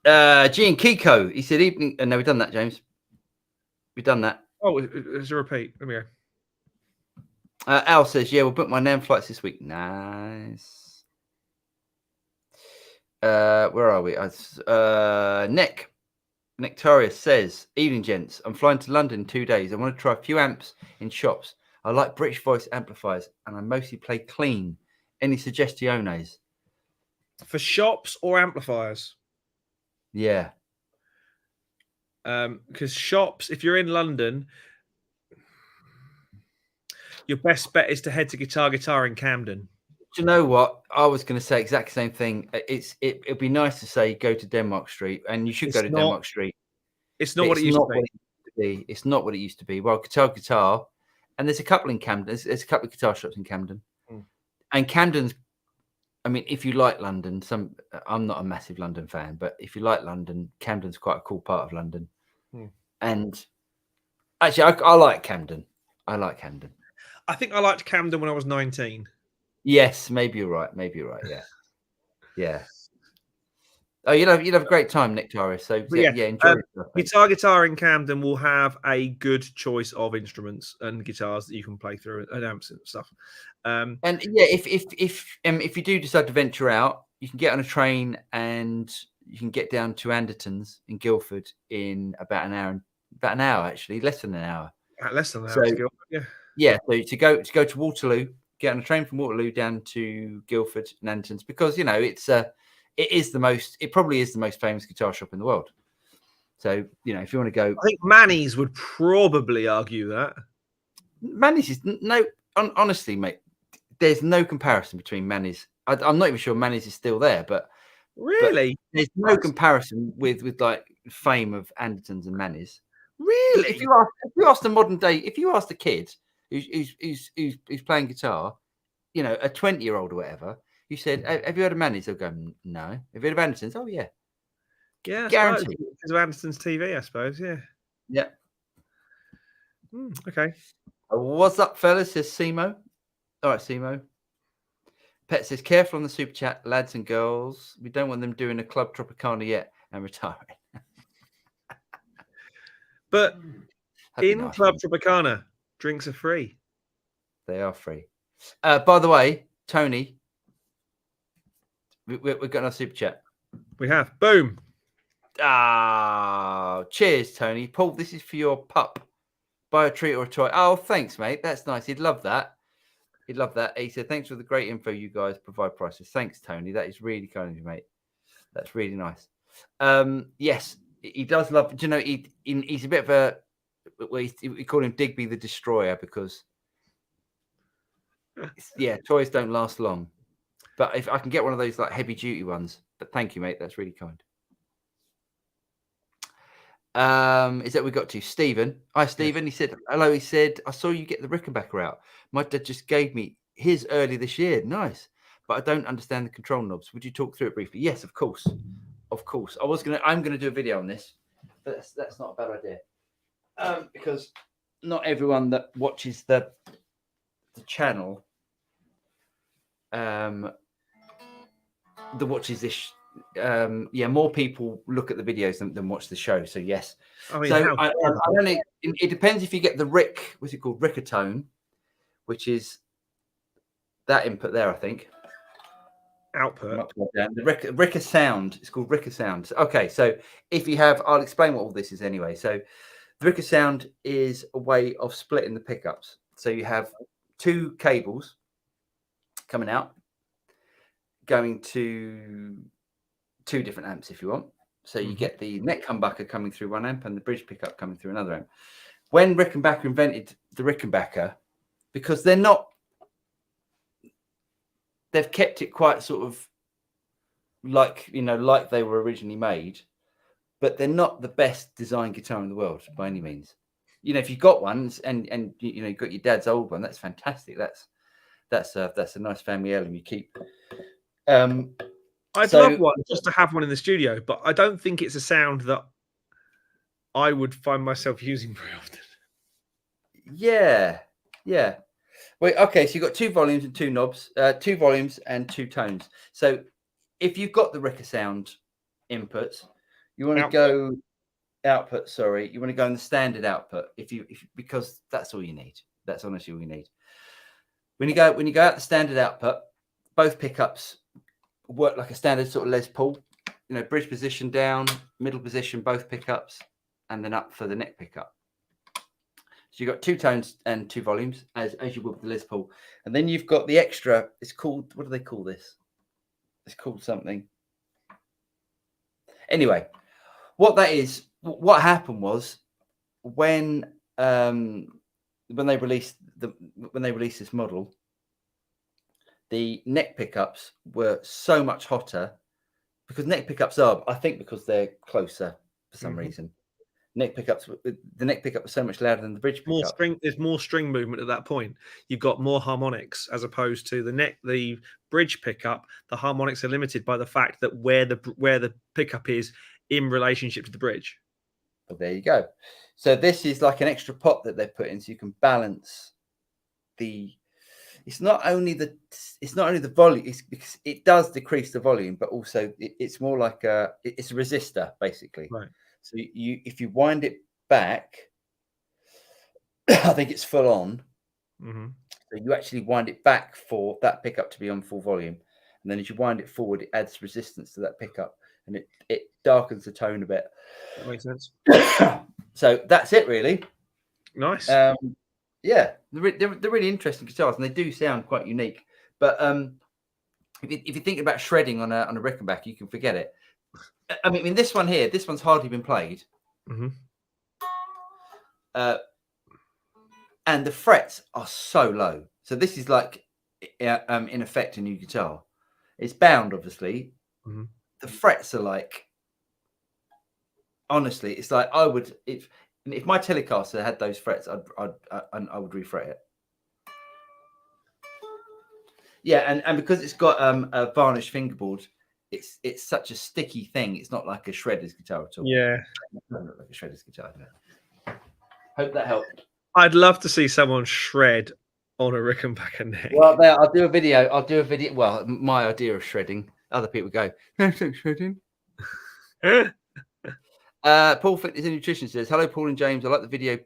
G and Kiko, he said evening. No, we've done that, James. We've done that. Oh, it's a repeat. Let me go. Al says, yeah, we'll book my NAM flights this week. Nice. Where are we? Nectarius says, evening, gents. I'm flying to London in 2 days. I want to try a few amps in shops. I like British voice amplifiers, and I mostly play clean. Any suggestiones? For shops or amplifiers? Yeah. Because shops, if you're in London, your best bet is to head to Guitar in Camden. Do you know what? I was going to say exact same thing. It'd be nice to say go to Denmark Street, and you should go to Denmark Street. It's not what it used to be. It's not what it used to be. Well, Guitar, and there's a couple in Camden. There's a couple of guitar shops in Camden, and Camden's. I mean, if you like London, I'm not a massive London fan, but if you like London, Camden's quite a cool part of London. And actually, I like Camden. I I think I liked Camden when I was 19. Yes, maybe you're right. Yeah, yeah. Oh, you'll have a great time, Nectarius. So yeah, enjoy yourself. Guitar in Camden will have a good choice of instruments and guitars that you can play through and amps and stuff. And yeah, if you do decide to venture out, you can get on a train and you can get down to Anderton's in Guildford in about an hour, actually, less than an hour. Less than an hour. So, yeah. So to go to Waterloo, get on a train from Waterloo down to Guildford and Anderton's, because it probably is the most famous guitar shop in the world. So, if you want to go, I think Manny's would probably argue that. Manny's is honestly, mate, there's no comparison between Manny's. I'm not even sure Manny's is still there, but really, there's no comparison with like fame of Anderton's and Manny's. Really, if you ask the modern day, if you ask the kid who's playing guitar, a 20-year-old or whatever, you said, "Have you heard of Manny's?" They'll go, "No." Have you heard of Anderton's? Oh yeah, guaranteed. Because of Anderton's TV, I suppose. Yeah. Okay. What's up, fellas? Says Simo. All right, Simo. Pet says, careful on the super chat, lads and girls. We don't want them doing a Club Tropicana yet and retiring. But in Club Tropicana, drinks are free. They are free. By the way, Tony, we've got our super chat. We have. Boom. Cheers, Tony. Paul, this is for your pup. Buy a treat or a toy. Oh, thanks, mate. That's nice. He'd love that. He said, thanks for the great info you guys provide prices. Thanks, Tony. That is really kind of you, mate. That's really nice. Yes, he does love. Do you know, he's a bit of a. We call him Digby the Destroyer because, toys don't last long. But if I can get one of those like heavy duty ones, but thank you, mate. That's really kind. Is that we got to Stephen? Hi, Stephen. Yes. He said hello. He said, I saw you get the Rickenbacker out. My dad just gave me his early this year. Nice, but I don't understand the control knobs. Would you talk through it briefly? Yes, of course. I'm gonna do a video on this, but that's not a bad idea. Because not everyone that watches the channel watches this. More people look at the videos than watch the show. So yes, I mean, it depends if you get the what's it called, Rickatone, which is that input there, I think. Output. The Ricka sound. It's called Ricka sound. Okay, so if you have, I'll explain what all this is anyway. So the Ricka sound is a way of splitting the pickups. So you have two cables coming out, going to two different amps if you want. So you get the neck humbucker coming through one amp and the bridge pickup coming through another amp. When Rickenbacker invented the Rickenbacker, because they've kept it quite sort of like they were originally made, but they're not the best design guitar in the world by any means. If you've got one and you've got your dad's old one, that's fantastic. That's a nice family heirloom you keep. I'd love one just to have one in the studio, but I don't think it's a sound that I would find myself using very often. Yeah. Wait, okay, so you've got 2 volumes and 2 knobs, 2 volumes and 2 tones. So if you've got the Ricca Sound inputs, you want to go output, sorry, you want to go in the standard output because that's all you need. That's honestly all you need. When you go out the standard output, both pickups work like a standard sort of Les Paul, bridge position down, middle position, both pickups, and then up for the neck pickup. So you've got 2 tones and 2 volumes, as you would with the Les Paul. And then you've got the extra, it's called, what do they call this? It's called something. Anyway, what that is, what happened was when they released this model, the neck pickups were so much hotter because neck pickups are, I think, because they're closer for some reason. The neck pickup was so much louder than the bridge pickup. There's more string movement at that point. You've got more harmonics as opposed to the bridge pickup. The harmonics are limited by the fact that where the pickup is in relationship to the bridge. Well, there you go. So this is like an extra pot that they put in, so you can balance the. It's not only the volume. It's because it does decrease the volume, but also it's more like it's a resistor basically. Right. So if you wind it back, I think it's full on. So you actually wind it back for that pickup to be on full volume, and then as you wind it forward, it adds resistance to that pickup, and it darkens the tone a bit. That makes sense. So that's it, really. Nice. Yeah, they're really interesting guitars, and they do sound quite unique. But if you think about shredding on a Rickenbacker, you can forget it. I mean, this one's hardly been played. And the frets are so low. So this is like, in effect, a new guitar. It's bound, obviously. The frets are like, honestly, it's like if my Telecaster had those frets, I would refret it. Yeah, and because it's got a varnished fingerboard, it's such a sticky thing. It's not like a shredder's guitar at all. Yeah, it doesn't look like a shredder's guitar. No. Hope that helped. I'd love to see someone shred on a Rickenbacker neck. Well, I'll do a video. Well, my idea of shredding. Other people go, that's not shredding. Paul Fitness and Nutrition says, hello, Paul and James. I like the video.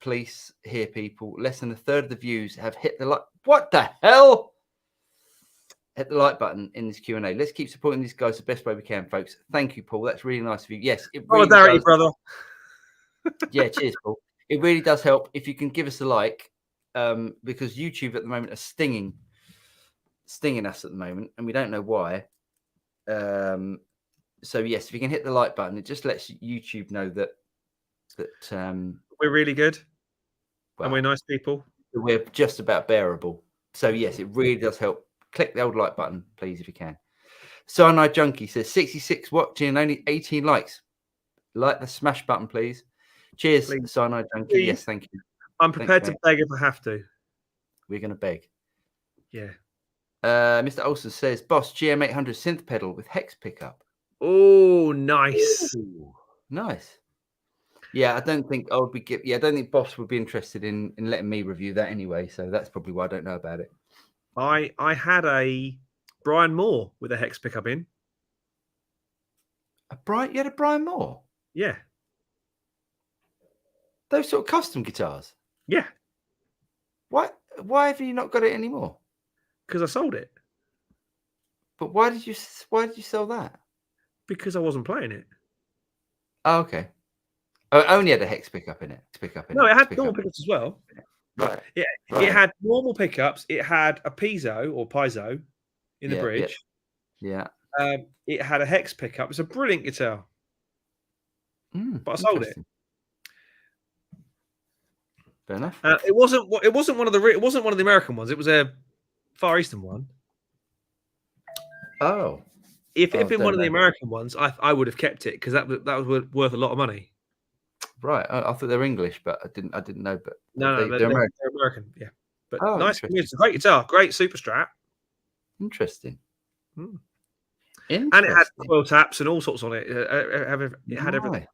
Please hear people. Less than a third of the views have hit the like. What the hell? Hit the like button in this Q&A. Let's keep supporting these guys the best way we can, folks. Thank you, Paul. That's really nice of you. Yes, it really does. Brother. Yeah, cheers, Paul. It really does help if you can give us a like, because YouTube at the moment are stinging us at the moment, and we don't know why. So yes, if you can hit the like button, it just lets YouTube know that we're really good, and we're nice people. We're just about bearable. So yes, it really does help. Click the old like button, please, if you can. Cyanide Junkie says 66 watching and only 18 likes. Like the smash button, please. Cheers, please. Cyanide Junkie. Please. Yes, thank you. I'm prepared to beg if I have to. We're going to beg. Yeah. Mr. Olsen says, Boss GM800 synth pedal with hex pickup. Oh, nice. Ooh, nice. Yeah, I don't think Boss would be interested in letting me review that anyway. So that's probably why I don't know about it. I had a Brian Moore with a hex pickup in. You had a Brian Moore? Yeah. Those sort of custom guitars? Yeah. Why have you not got it anymore? Because I sold it. But why did you sell that? Because I wasn't playing it. Oh, okay. Oh, it only had a hex pickup in it. No, it had normal pickups as well. Right. Yeah, right. It had normal pickups. It had a piezo in the bridge. Yeah. It had a hex pickup. It's a brilliant guitar. But I sold it. Fair enough. It wasn't one of the American ones. It was a Far Eastern one. Oh. If it'd been one of the American ones, I would have kept it because that was worth a lot of money. Right. I thought they were English, but I didn't know. But no, they're American. They're American. Yeah. But nice. It's a great guitar. Great super Strat. Interesting. And it had quill taps and all sorts on it. It had everything. Right.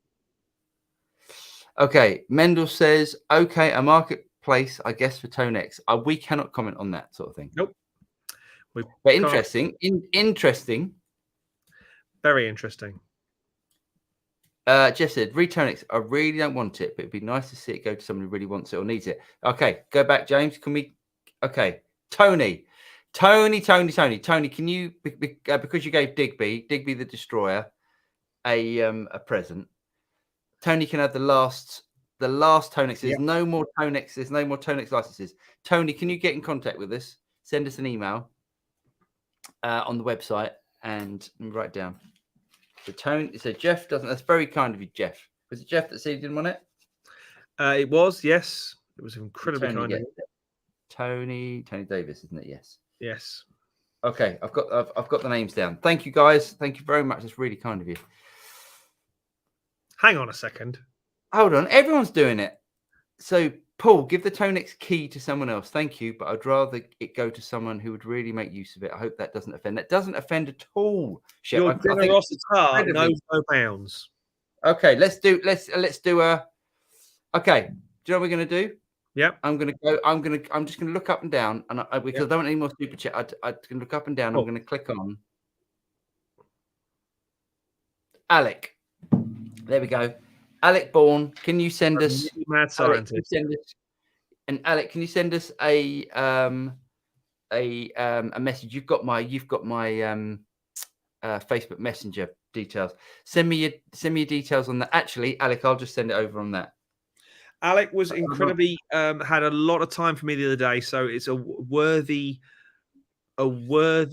Okay, Mendel says, okay, a marketplace, I guess, for Tonex. We cannot comment on that sort of thing. Nope. But interesting. Interesting. Very interesting. Jeff said, read Tonex. I really don't want it, but it'd be nice to see it go to someone who really wants it or needs it. Okay, go back, James. Can we? Okay, Tony, can you, because you gave Digby the Destroyer, a present, Tony can have the last Tonex. There's no more Tonex. There's no more Tonex licenses. Tony, can you get in contact with us? Send us an email on the website and write down. So Jeff doesn't. That's very kind of you, Jeff. Was it Jeff that said he didn't want it? It was, yes. It was incredibly kind of you. Tony Davis, isn't it? Yes. Yes. Okay, I've got the names down. Thank you, guys. Thank you very much. It's really kind of you. Hang on a second. Hold on. Everyone's doing it. So, Paul, give the Tonex key to someone else. Thank you, but I'd rather it go to someone who would really make use of it. I hope that doesn't offend. That doesn't offend at all. Shep. Your generosity knows no bounds. Okay, let's do a. Okay, do you know what we're gonna do? Yep. I'm just gonna look up and down, and because I don't want any more super chat. I can look up and down. I'm gonna click on Alec. There we go. Alec Bourne, can you send us mad scientist? And Alec, can you send us a message? You've got my Facebook Messenger details. Send me your details on that. Actually, Alec, I'll just send it over on that. Alec was incredibly had a lot of time for me the other day, so it's a worthy quote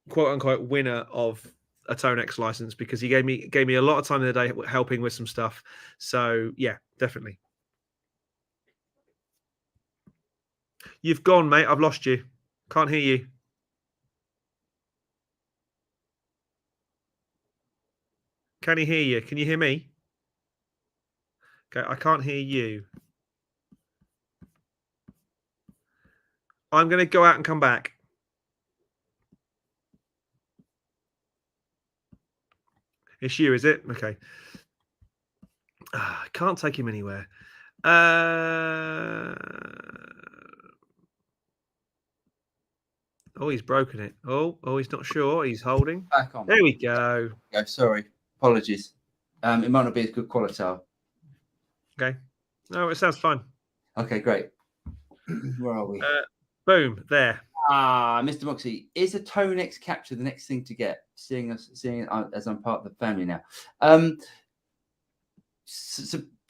unquote winner of a Tonex license, because he gave me a lot of time the other day helping with some stuff. So yeah, definitely. You've gone, mate. I've lost you. Can't hear you. Can he hear you? Can you hear me? Okay, I can't hear you. I'm going to go out and come back. It's you, is it? Okay. I can't take him anywhere. Oh, he's broken it. Oh, he's not sure. He's holding. Back on. There we go. Yeah, sorry. Apologies. It might not be as good quality. Okay. No, it sounds fine. Okay, great. Where are we? Boom, there. Mr. Moxie, is a Tonex capture the next thing to get? Seeing as I'm part of the family now.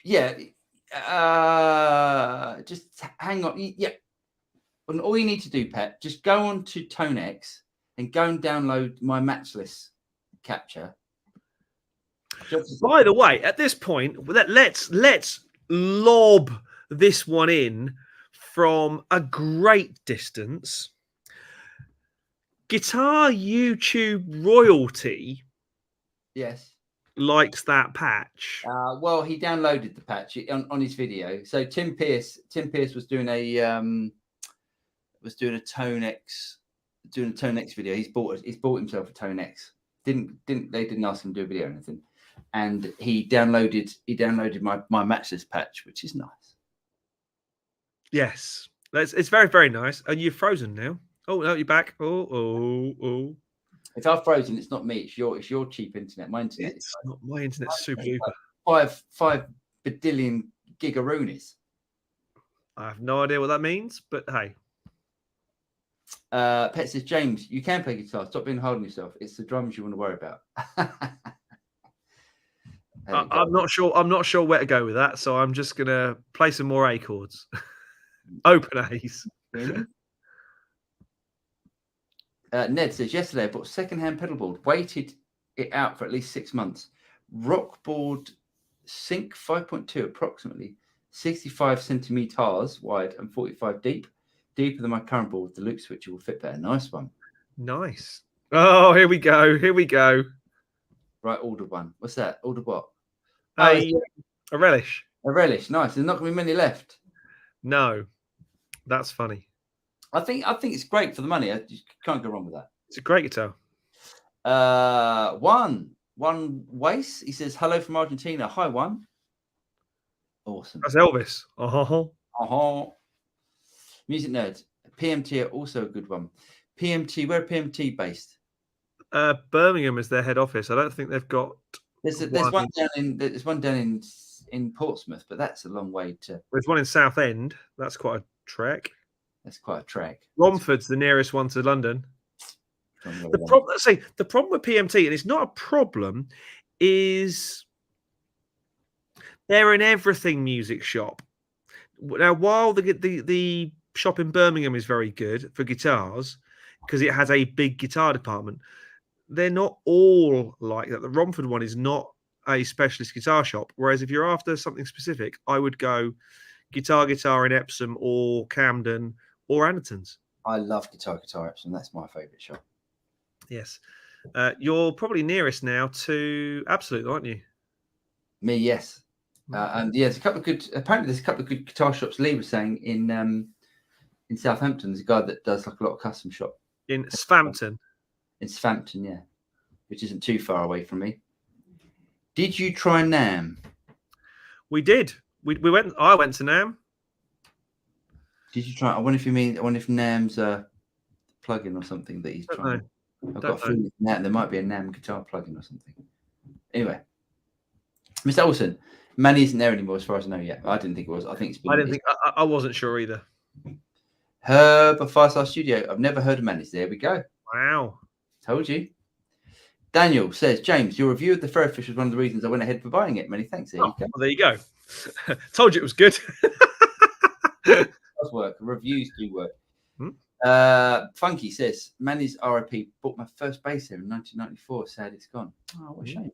Yeah. Just hang on. Yeah. And all you need to do, Pet, just go on to Tonex and go and download my matchless capture. By the way, at this point, let's lob this one in from a great distance. Guitar YouTube royalty, yes, likes that patch. Well, he downloaded the patch on his video. So Tim Pierce was doing a Tonex video. He's bought himself a Tonex. They didn't ask him to do a video or anything, and he downloaded my matchless patch, which is nice. Yes, it's very, very nice. And you're frozen now. Oh no, you're back. Oh. If I've frozen, it's not me. It's your cheap internet. My internet. It's not my internet. Super duper. 5 badillion gigaroonies. I have no idea what that means, but hey. Pet says, James, you can play guitar. Stop being hard on yourself. It's the drums you want to worry about. I'm not sure where to go with that, so I'm just gonna play some more A chords. Open A's. Really? Ned says, yesterday I bought second-hand pedal board, waited it out for at least 6 months. Rockboard Sync 5.2, approximately 65 centimeters wide and 45 deep. Deeper than my current board. The loop switcher will fit better. Nice one. Nice. Oh, here we go. Right, order one. What's that? Order what? A relish. A relish. Nice. There's not going to be many left. No. That's funny. I think it's great for the money. You can't go wrong with that. It's a great guitar. One Wace. He says hello from Argentina. Hi, one. Awesome. That's Elvis. Oh. Music nerds. PMT are also a good one. PMT. Where are PMT based? Birmingham is their head office. I don't think they've got. There's one down in Portsmouth, but that's a long way to. There's one in Southend. That's quite a trek. That's quite a trek. Romford's the nearest one to London. The problem with PMT, and it's not a problem, is they're an everything music shop. Now, while the shop in Birmingham is very good for guitars because it has a big guitar department, they're not all like that. The Romford one is not a specialist guitar shop. Whereas if you're after something specific, I would go Guitar in Epsom or Camden or Anderton's. I love Guitar Epsom. That's my favourite shop. Yes. You're probably nearest now to Absolute, aren't you? Me, yes. And yeah, there's a couple of good guitar shops. Lee was saying in Southampton, there's a guy that does like a lot of custom shop. In Sfampton. In Sfampton, yeah, which isn't too far away from me. Did you try NAMM? We did. We went. I went to NAMM. Did you try? I wonder if NAMM's a plugin or something that he's trying. I've got a feeling that there might be a NAMM guitar plugin or something. Anyway, Mr. Olsen, Manny isn't there anymore as far as I know yet. I didn't think it was. I think it's been. I wasn't sure either. Herb of Firestar Studio. I've never heard of Manny's. There we go. Wow. Told you. Daniel says, James, your review of the Ferrofish was one of the reasons I went ahead for buying it. Many thanks. There you go. Well, there you go. Told you it was good. It does work. Reviews do work. Funky says, Manny's RIP bought my first bass here in 1994. Sad it's gone. Oh, what a shame.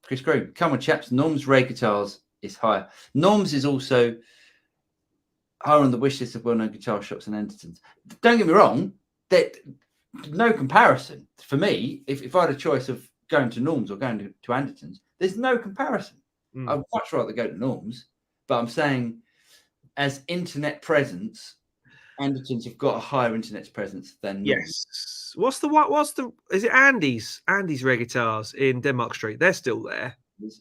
Chris Groom, come on, chaps. Norm's rare guitars is higher. Norm's is also higher on the wish list of well-known guitar shops and Andertons. Don't get me wrong, that no comparison for me. If I had a choice of going to Norm's or going to Andertons, there's no comparison. I'd much rather go to Norm's, but I'm saying as internet presence, Andertons have got a higher internet presence than Norm's. Yes. What's the is it Andy's rare guitars in Denmark Street? They're still there.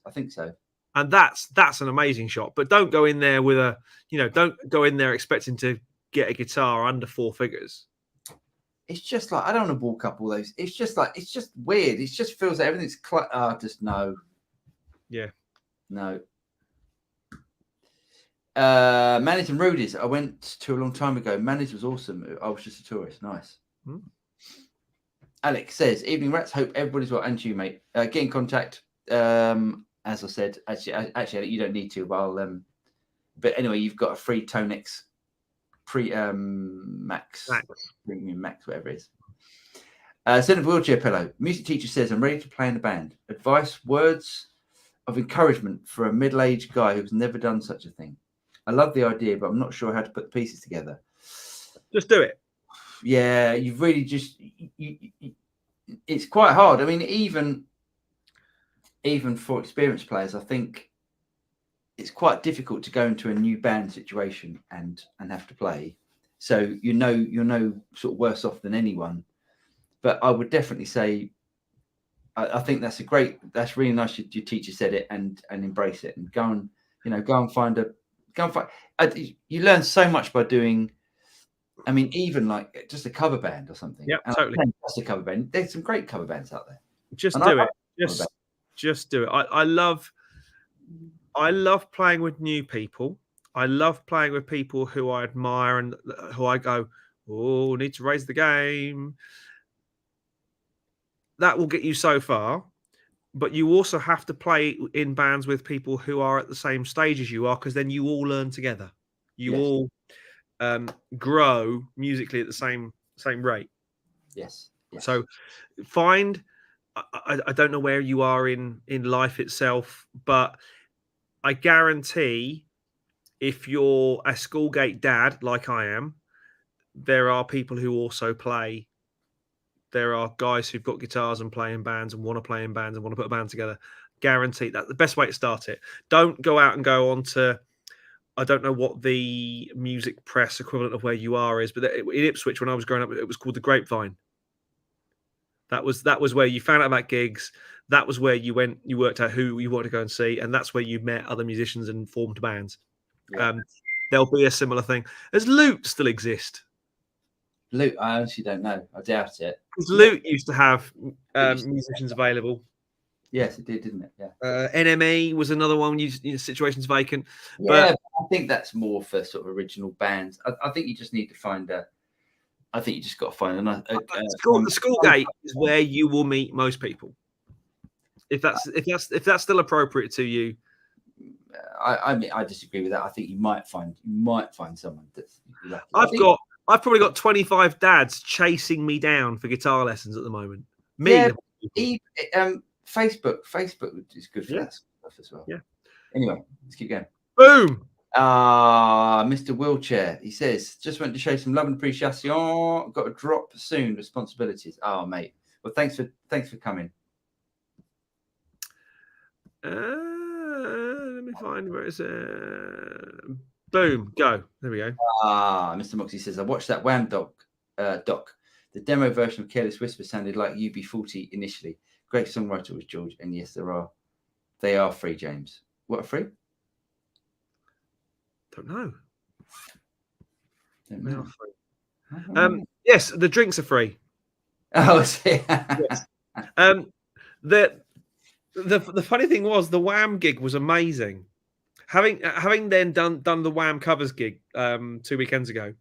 I think so. And that's an amazing shop. But don't go in there with don't go in there expecting to get a guitar under 4 figures. It's just like, I don't want to walk up all those. It's just weird. It just feels like everything's just no. Yeah. No. Manage and Rudy's. I went to a long time ago. Manage was awesome. I was just a tourist. Nice. Alex says, evening rats. Hope everybody's well. And you, mate. Get in contact. As I said, actually, you don't need to. But but anyway, you've got a free Tonex Max, Premium Max, whatever it is. Send a wheelchair pillow. Music teacher says, I'm ready to play in a band. Advice, words of encouragement for a middle-aged guy who's never done such a thing. I love the idea, but I'm not sure how to put the pieces together. Just do it. Yeah, you've really just... it's quite hard. I mean, even for experienced players, I think it's quite difficult to go into a new band situation and have to play. So you're no sort of worse off than anyone. But I would definitely say, I think that's really nice. Your teacher said it and embrace it and go and find. You learn so much by doing. I mean, even like just a cover band or something. Yeah, totally. Just a cover band. There's some great cover bands out there. Just do it. Just do it. I love playing with new people. I love playing with people who I admire and who I go, oh, need to raise the game. That will get you so far. But you also have to play in bands with people who are at the same stage as you are, because then you all learn together. You all grow musically at the same rate. Yes. So find, I don't know where you are in life itself, but I guarantee if you're a schoolgate dad like I am, there are people who also play. There are guys who've got guitars and play in bands and want to play in bands and want to put a band together. Guaranteed that the best way to start it. Don't go out and go on to I don't know what the music press equivalent of where you are is, but in Ipswich, when I was growing up, it was called the Grapevine. That was where you found out about gigs. That was where you worked out who you wanted to go and see, and that's where you met other musicians and formed bands. Yeah. There'll be a similar thing. Does Loot still exist? Loot, I honestly don't know. I doubt it. Because Loot used to have musicians available. Yes, it did, didn't it? Yeah. NME was another one. Situations vacant. Yeah, But I think that's more for sort of original bands. I think you just need to find a. I think you just got to find another. the school gate is where you will meet most people. If that's still appropriate to you. I mean, I disagree with that. I think you might find someone that's. I've probably got 25 dads chasing me down for guitar lessons at the moment. Facebook is good for that stuff as well. Yeah. Anyway, let's keep going. Boom. Mr. Wheelchair, he says, just went to show some love and appreciation. Got to drop soon. Responsibilities. Oh, mate. Well, thanks for coming. Let me find where it's. Boom. Go. There we go. Mr. Moxie says, I watched that Wham doc. The demo version of Careless Whisper sounded like UB40 initially. Great songwriter was George, and yes, they are free, James. What are free? Don't know. Don't they know. are free. Yes, the drinks are free. Oh, see. Yes. The funny thing was the Wham gig was amazing. Having then done the Wham covers gig 2 weekends ago,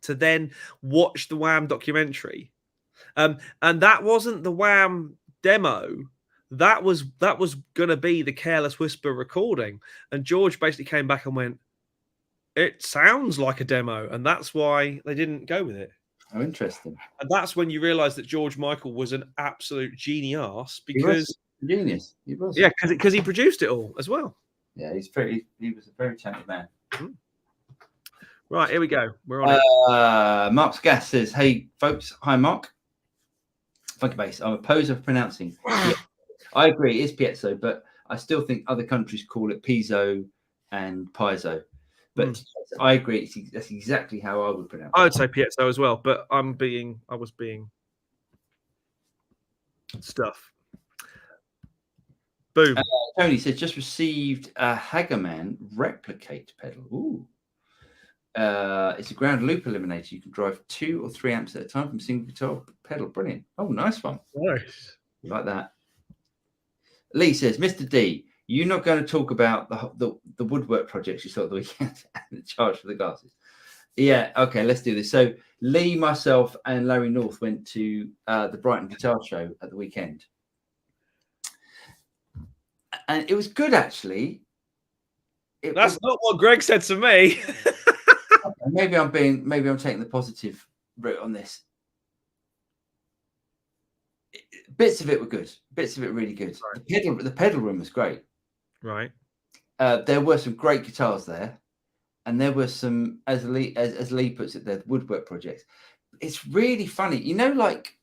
to then watch the Wham documentary, and that wasn't the Wham demo. That was going to be the Careless Whisper recording, and George basically came back and went, "It sounds like a demo," and that's why they didn't go with it. Oh, interesting. And that's when you realise that George Michael was an absolute genius, because genius. He was. Yeah, because he produced it all as well. Yeah, he was a very talented man. Right, here we go. We're on it. Mark's Gas says, hey, folks. Hi, Mark. Funky Bass. I'm a poser for pronouncing. Yeah, I agree. It is piezo, but I still think other countries call it piezo and piezo. But I agree. That's exactly how I would pronounce it. I would say piezo as well, but I was being stuff. Boom. Tony says, just received a Hagerman replicate pedal. Ooh. It's a ground loop eliminator. You can drive 2 or 3 amps at a time from a single guitar pedal. Brilliant. Oh, nice one. Nice. You like that. Lee says, Mr. D, you're not going to talk about the woodwork projects you saw at the weekend and the charge for the glasses. Yeah, okay, let's do this. So Lee, myself, and Larry North went to the Brighton Guitar Show at the weekend. And it was good, actually. That's not what Greg said to me. Maybe I'm taking the positive route on this. Bits of it were good. Bits of it really good. Right. The pedal room was great. Right. There were some great guitars there, and there were some, as Lee puts it, there woodwork projects. It's really funny, like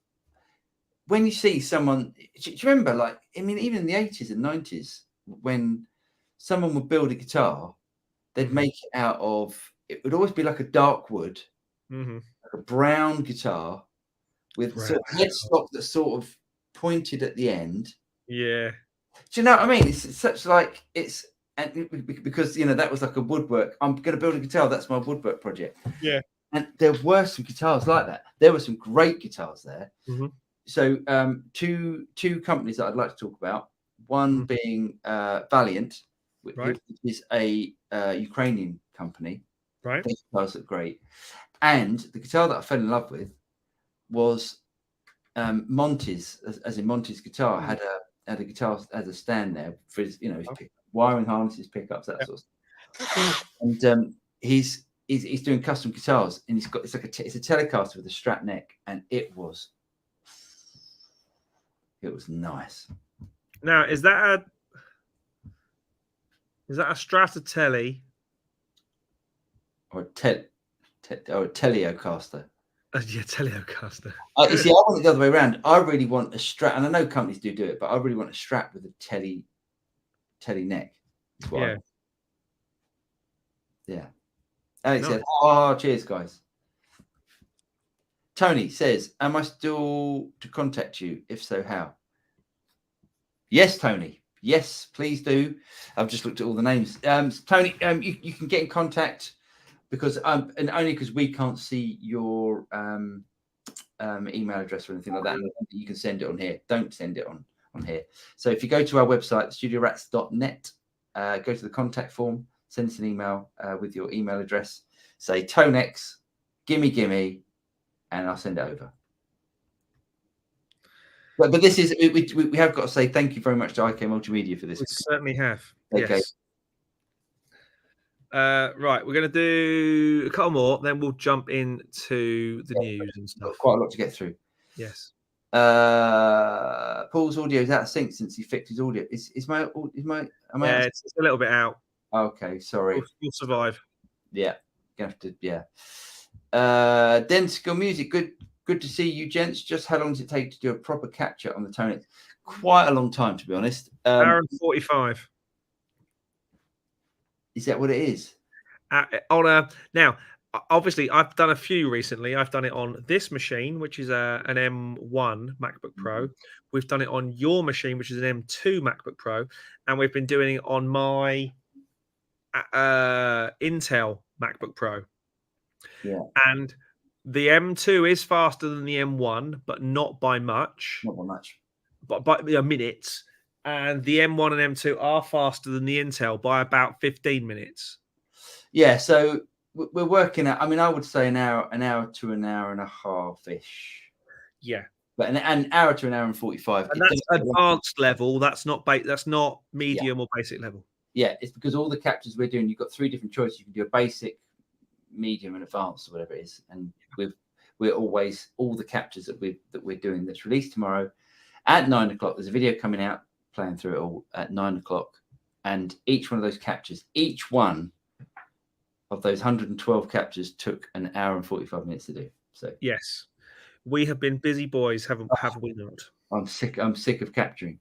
when you see someone. Do you remember, like, I mean, even in the 80s and 90s, when someone would build a guitar, they'd make it out of. It would always be like a dark wood, like a brown guitar with sort of headstock that's sort of pointed at the end. Yeah. Do you know what I mean? It's such like it's because that was like a woodwork. I'm going to build a guitar. That's my woodwork project. Yeah. And there were some guitars like that. There were some great guitars there. So two companies that I'd like to talk about. One being Valiant, which is a Ukrainian company. Right. These guitars are great. And the guitar that I fell in love with was Monty's, as in Monty's guitar had a guitar as a stand there for his, his wiring harnesses, pickups, that sort of stuff. And he's doing custom guitars, and it's a Telecaster with a strap neck, and it was nice. Now, is that a Stratotelli or a Telecaster? Yeah, Telecaster. You see, I want it the other way around. I really want a strap, and I know companies do it, but I really want a strap with a telly neck. Yeah. Yeah. Alex Nice. said, "Oh, cheers, guys." Tony says, "Am I still to contact you? If so, how?" Yes, Tony. Yes, please do. I've just looked at all the names. Tony, you can get in contact because and only because we can't see your email address or anything like that. You can send it on here. Don't send it on here. So if you go to our website, studiorats.net, go to the contact form, send us an email with your email address. Say Tonex, gimme, and I'll send it over. But this is we have got to say thank you very much to IK Multimedia for this. We certainly have. Okay. Yes. Right, we're going to do a couple more, then we'll jump into the news and stuff. Quite a lot to get through. Yes. Paul's audio is out of sync since he fixed his audio. Is my yeah, it's a little bit out. Okay, sorry. We'll survive. Yeah, gonna have to. Yeah. Densical music. Good to see you, gents. Just how long does it take to do a proper capture on the Tonex? Quite a long time, to be honest. Hour and 45. Is that what it is? Now, obviously, I've done a few recently. I've done it on this machine, which is an M1 MacBook Pro. We've done it on your machine, which is an M2 MacBook Pro, and we've been doing it on my Intel MacBook Pro. Yeah. And the M2 is faster than the M1, but not by much. Not by much. But by minutes. And the M1 and M2 are faster than the Intel by about 15 minutes. Yeah, so we're working at, I mean, I would say an hour to an hour and a half-ish. Yeah. But an hour to an hour and 45. And that's advanced level. That's not medium or basic level. Yeah, it's because all the captures we're doing, you've got 3 different choices. You can do a basic, medium, and advanced, or whatever it is. And we're always, all the captures that we're doing that's released tomorrow at 9 o'clock. There's a video coming out playing through it all at 9 o'clock. And each one of those captures, each one of those 112 captures took an hour and 45 minutes to do. So yes, we have been busy boys, have we not? I'm sick of capturing.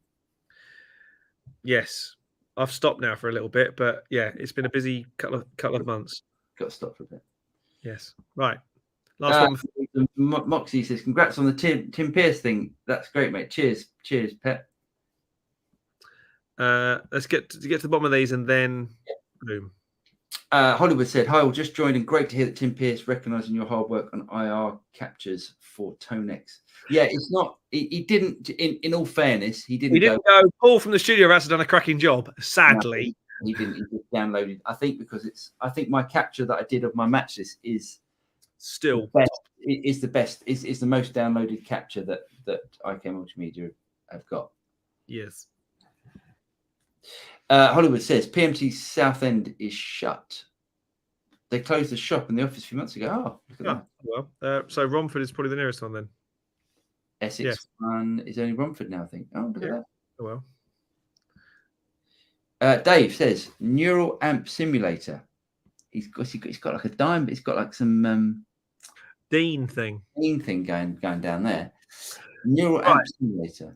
Yes, I've stopped now for a little bit, but yeah, it's been a busy couple of months. Got to stop for a bit. Yes, right. Last one. Moxie says, "Congrats on the Tim Pierce thing. That's great, mate. Cheers, Pet." Let's get to the bottom of these and then boom. Hollywood said, "Hi, all, just joined and great to hear that Tim Pierce recognising your hard work on IR captures for Tonex." Yeah, it's not. He didn't. In all fairness, he didn't go. Paul from the Studio Rats has done a cracking job. Sadly, no, he didn't. He just downloaded. I think because I think my capture that I did of my match list is still the best. Is the best. Is the most downloaded capture that IK Multimedia have got. Yes. Hollywood says PMT Southend is shut. They closed the shop in the office a few months ago. Oh, look at that. Well, so Romford is probably the nearest one then. Essex one is only Romford now, I think. Oh, look at that. Oh, well. Dave says Neural Amp Simulator. He's got like a dime, but he's got like some Dean thing going down there. Neural Amp Simulator.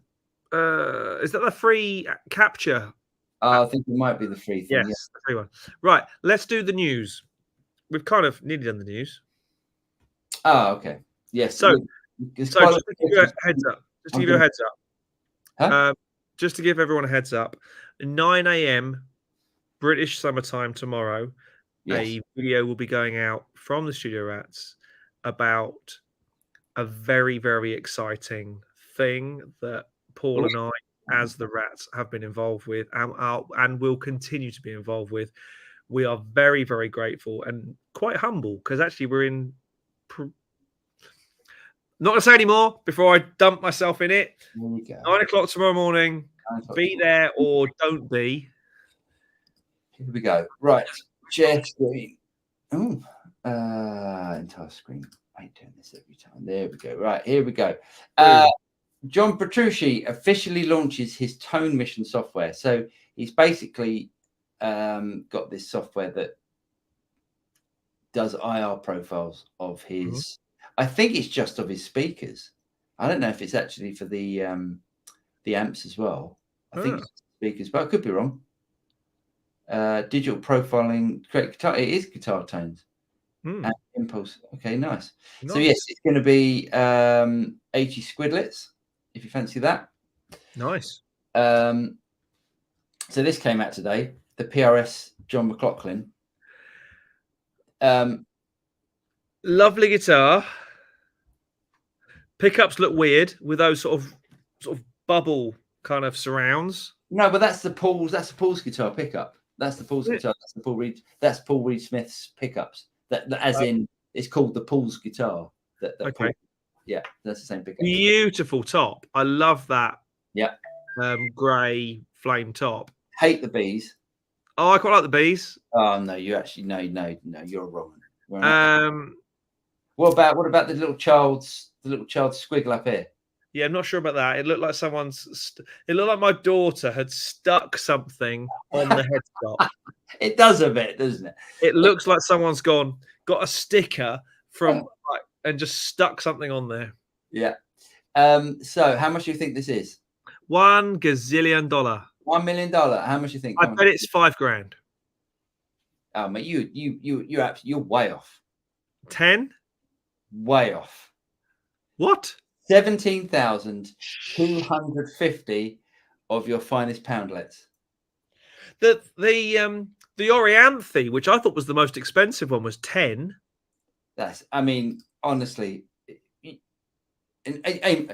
Is that the free capture? I think it might be the free thing. Yes, the free one. Right, let's do the news. We've kind of nearly done the news. Oh, okay. Yes. So just to give you a heads up. Huh? Just to give everyone a heads up, 9 a.m. British summertime tomorrow, a video will be going out from the Studio Rats about a very, very exciting thing that Paul and I, as the Rats, have been involved with and will continue to be involved with. We are very, very grateful and quite humble because actually we're in. Not going to say any more before I dump myself in it. 9 o'clock tomorrow morning. Be there or don't be. Here we go. Right. Share screen. Oh, entire screen. I ain't doing this every time. There we go. Right. Here we go. John Petrucci officially launches his Tone Mission software. So he's basically got this software that does IR profiles of his. I think it's just of his speakers. I don't know if it's actually for the amps as well. I think it's speakers, but I could be wrong. Digital profiling, great guitar. It is guitar tones Hmm, and impulse. Okay, nice. So yes, nice, it's going to be 80 squidlets if you fancy that. nice. So this came out today. The PRS John McLaughlin. Lovely guitar. Pickups look weird with those sort of bubble kind of surrounds. No, but that's the Paul's. That's the Paul's guitar pickup. That's the Paul's guitar. That's the Paul Reed. That's Paul Reed Smith's pickups. That as in, it's called the Paul's guitar. That Okay. Paul, yeah, that's the same pickup. Beautiful top. I love that. Yeah. Grey flame top. Hate the bees. Oh, I quite like the bees. Oh no, you actually no, you're wrong. What about the little child's squiggle up here? Yeah, I'm not sure about that. It looked like it looked like my daughter had stuck something on the headstock. It does a bit, doesn't it? It looks like someone's got a sticker from and just stuck something on there. Yeah. So how much do you think this is? $1 gazillion. $1 million. How much do you think? I bet it's $5,000. Oh mate, you're way off. 10? Way off. What? 17,250 of your finest poundlets. The Orianthe, which I thought was the most expensive one, was 10. I mean, honestly, and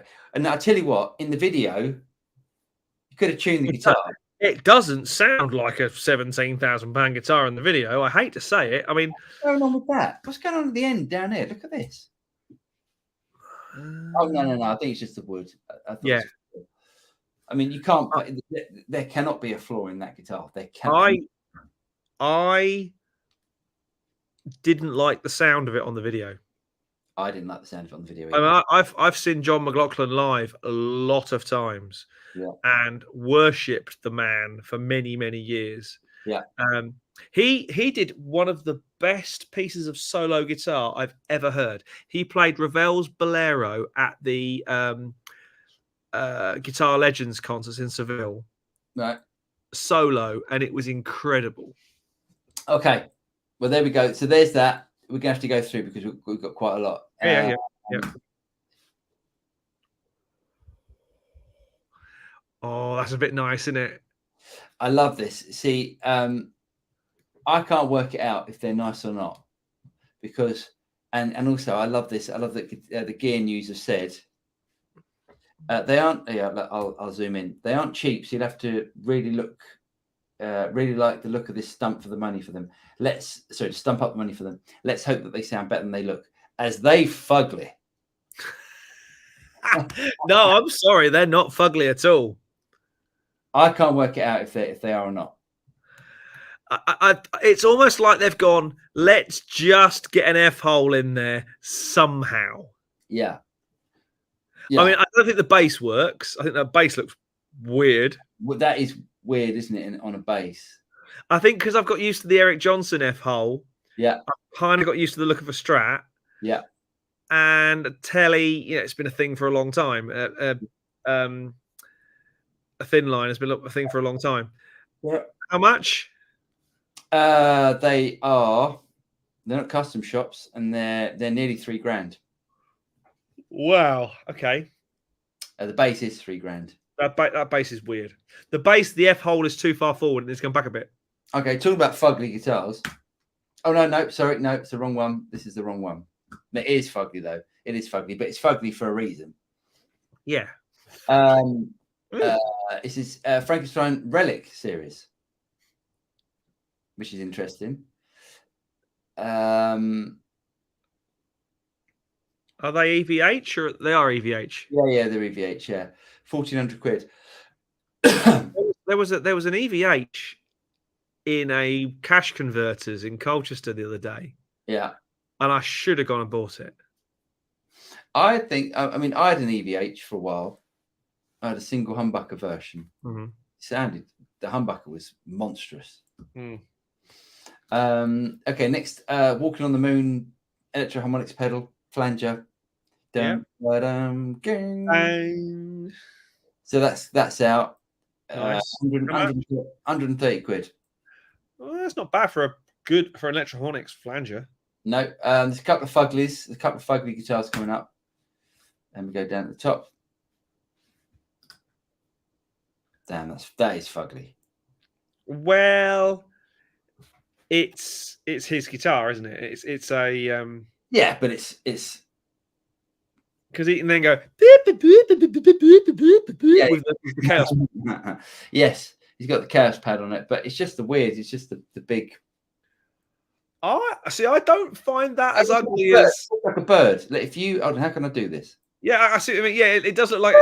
I tell you what, in the video, you could have tuned the guitar. It doesn't sound like a £17,000 guitar in the video. I hate to say it. I mean, what's going on with that? What's going on at the end down here? Look at this. Oh no! I think it's just the wood. Yeah. I mean, you can't. There cannot be a flaw in that guitar. There cannot. I didn't like the sound of it on the video. I didn't like the sound of it on the video. I mean, I've seen John McLaughlin live a lot of times, and worshipped the man for many years. Yeah. He did one of the best pieces of solo guitar I've ever heard. He played Ravel's Bolero at the Guitar Legends concerts in Seville. Right. Solo, and it was incredible. Okay. Well, there we go. So there's that. We're going to have to go through because we've got quite a lot. Yeah. Oh, that's a bit nice, isn't it? I love this. See, I can't work it out if they're nice or not, because and also I love this. I love that the Gear News have said they aren't. Yeah, I'll zoom in. They aren't cheap, so you'd have to really look. Really like the look of this stump for the money for them. To stump up the money for them. Let's hope that they sound better than they look, as they fugly. No, I'm sorry, they're not fugly at all. I can't work it out if they are or not. It's almost like they've gone, let's just get an F hole in there somehow. Yeah. I mean, I don't think the bass works. I think that bass looks weird. Well, that is weird, isn't it, on a bass? I think because I've got used to the Eric Johnson F hole. Yeah. I've kind of got used to the look of a Strat. Yeah. And Telly, it's been a thing for a long time. A thin line has been a thing for a long time. Yeah. How much? They're not custom shops, and they're nearly $3,000. Wow. Okay. The bass is $3,000. That bass is weird. The F hole is too far forward and it's come back a bit. Okay, talking about fugly guitars. Oh no, sorry, no, it's the wrong one. This is the wrong one. It is fugly though. It is fugly, but it's fugly for a reason. Yeah. This is Frankenstein Relic series, which is interesting. Are they EVH or they are EVH? Yeah, they're EVH. Yeah, 1,400 quid. There was an EVH in a cash converters in Colchester the other day. Yeah, and I should have gone and bought it. I think. I mean, I had an EVH for a while. I had a single humbucker version. Mm-hmm. The humbucker was monstrous. Mm. Okay, next, Walking on the Moon, Electro Harmonics pedal, flanger. So that's out. Nice. 130 quid. Well, that's not bad for an Electrohonics flanger. No, there's a couple of Fuglies. There's a couple of Fugly guitars coming up. And we go down at the top. Damn, that is Fugly. Well, it's his guitar, isn't it? It's a yeah, but it's because he can then go with the chaos. Yes, he's got the chaos pad on it, but it's just the weird. It's just the big. I see. I don't find that as ugly as like a bird. Like if you, oh, how can I do this? Yeah, I see what I mean. Yeah, it does look like.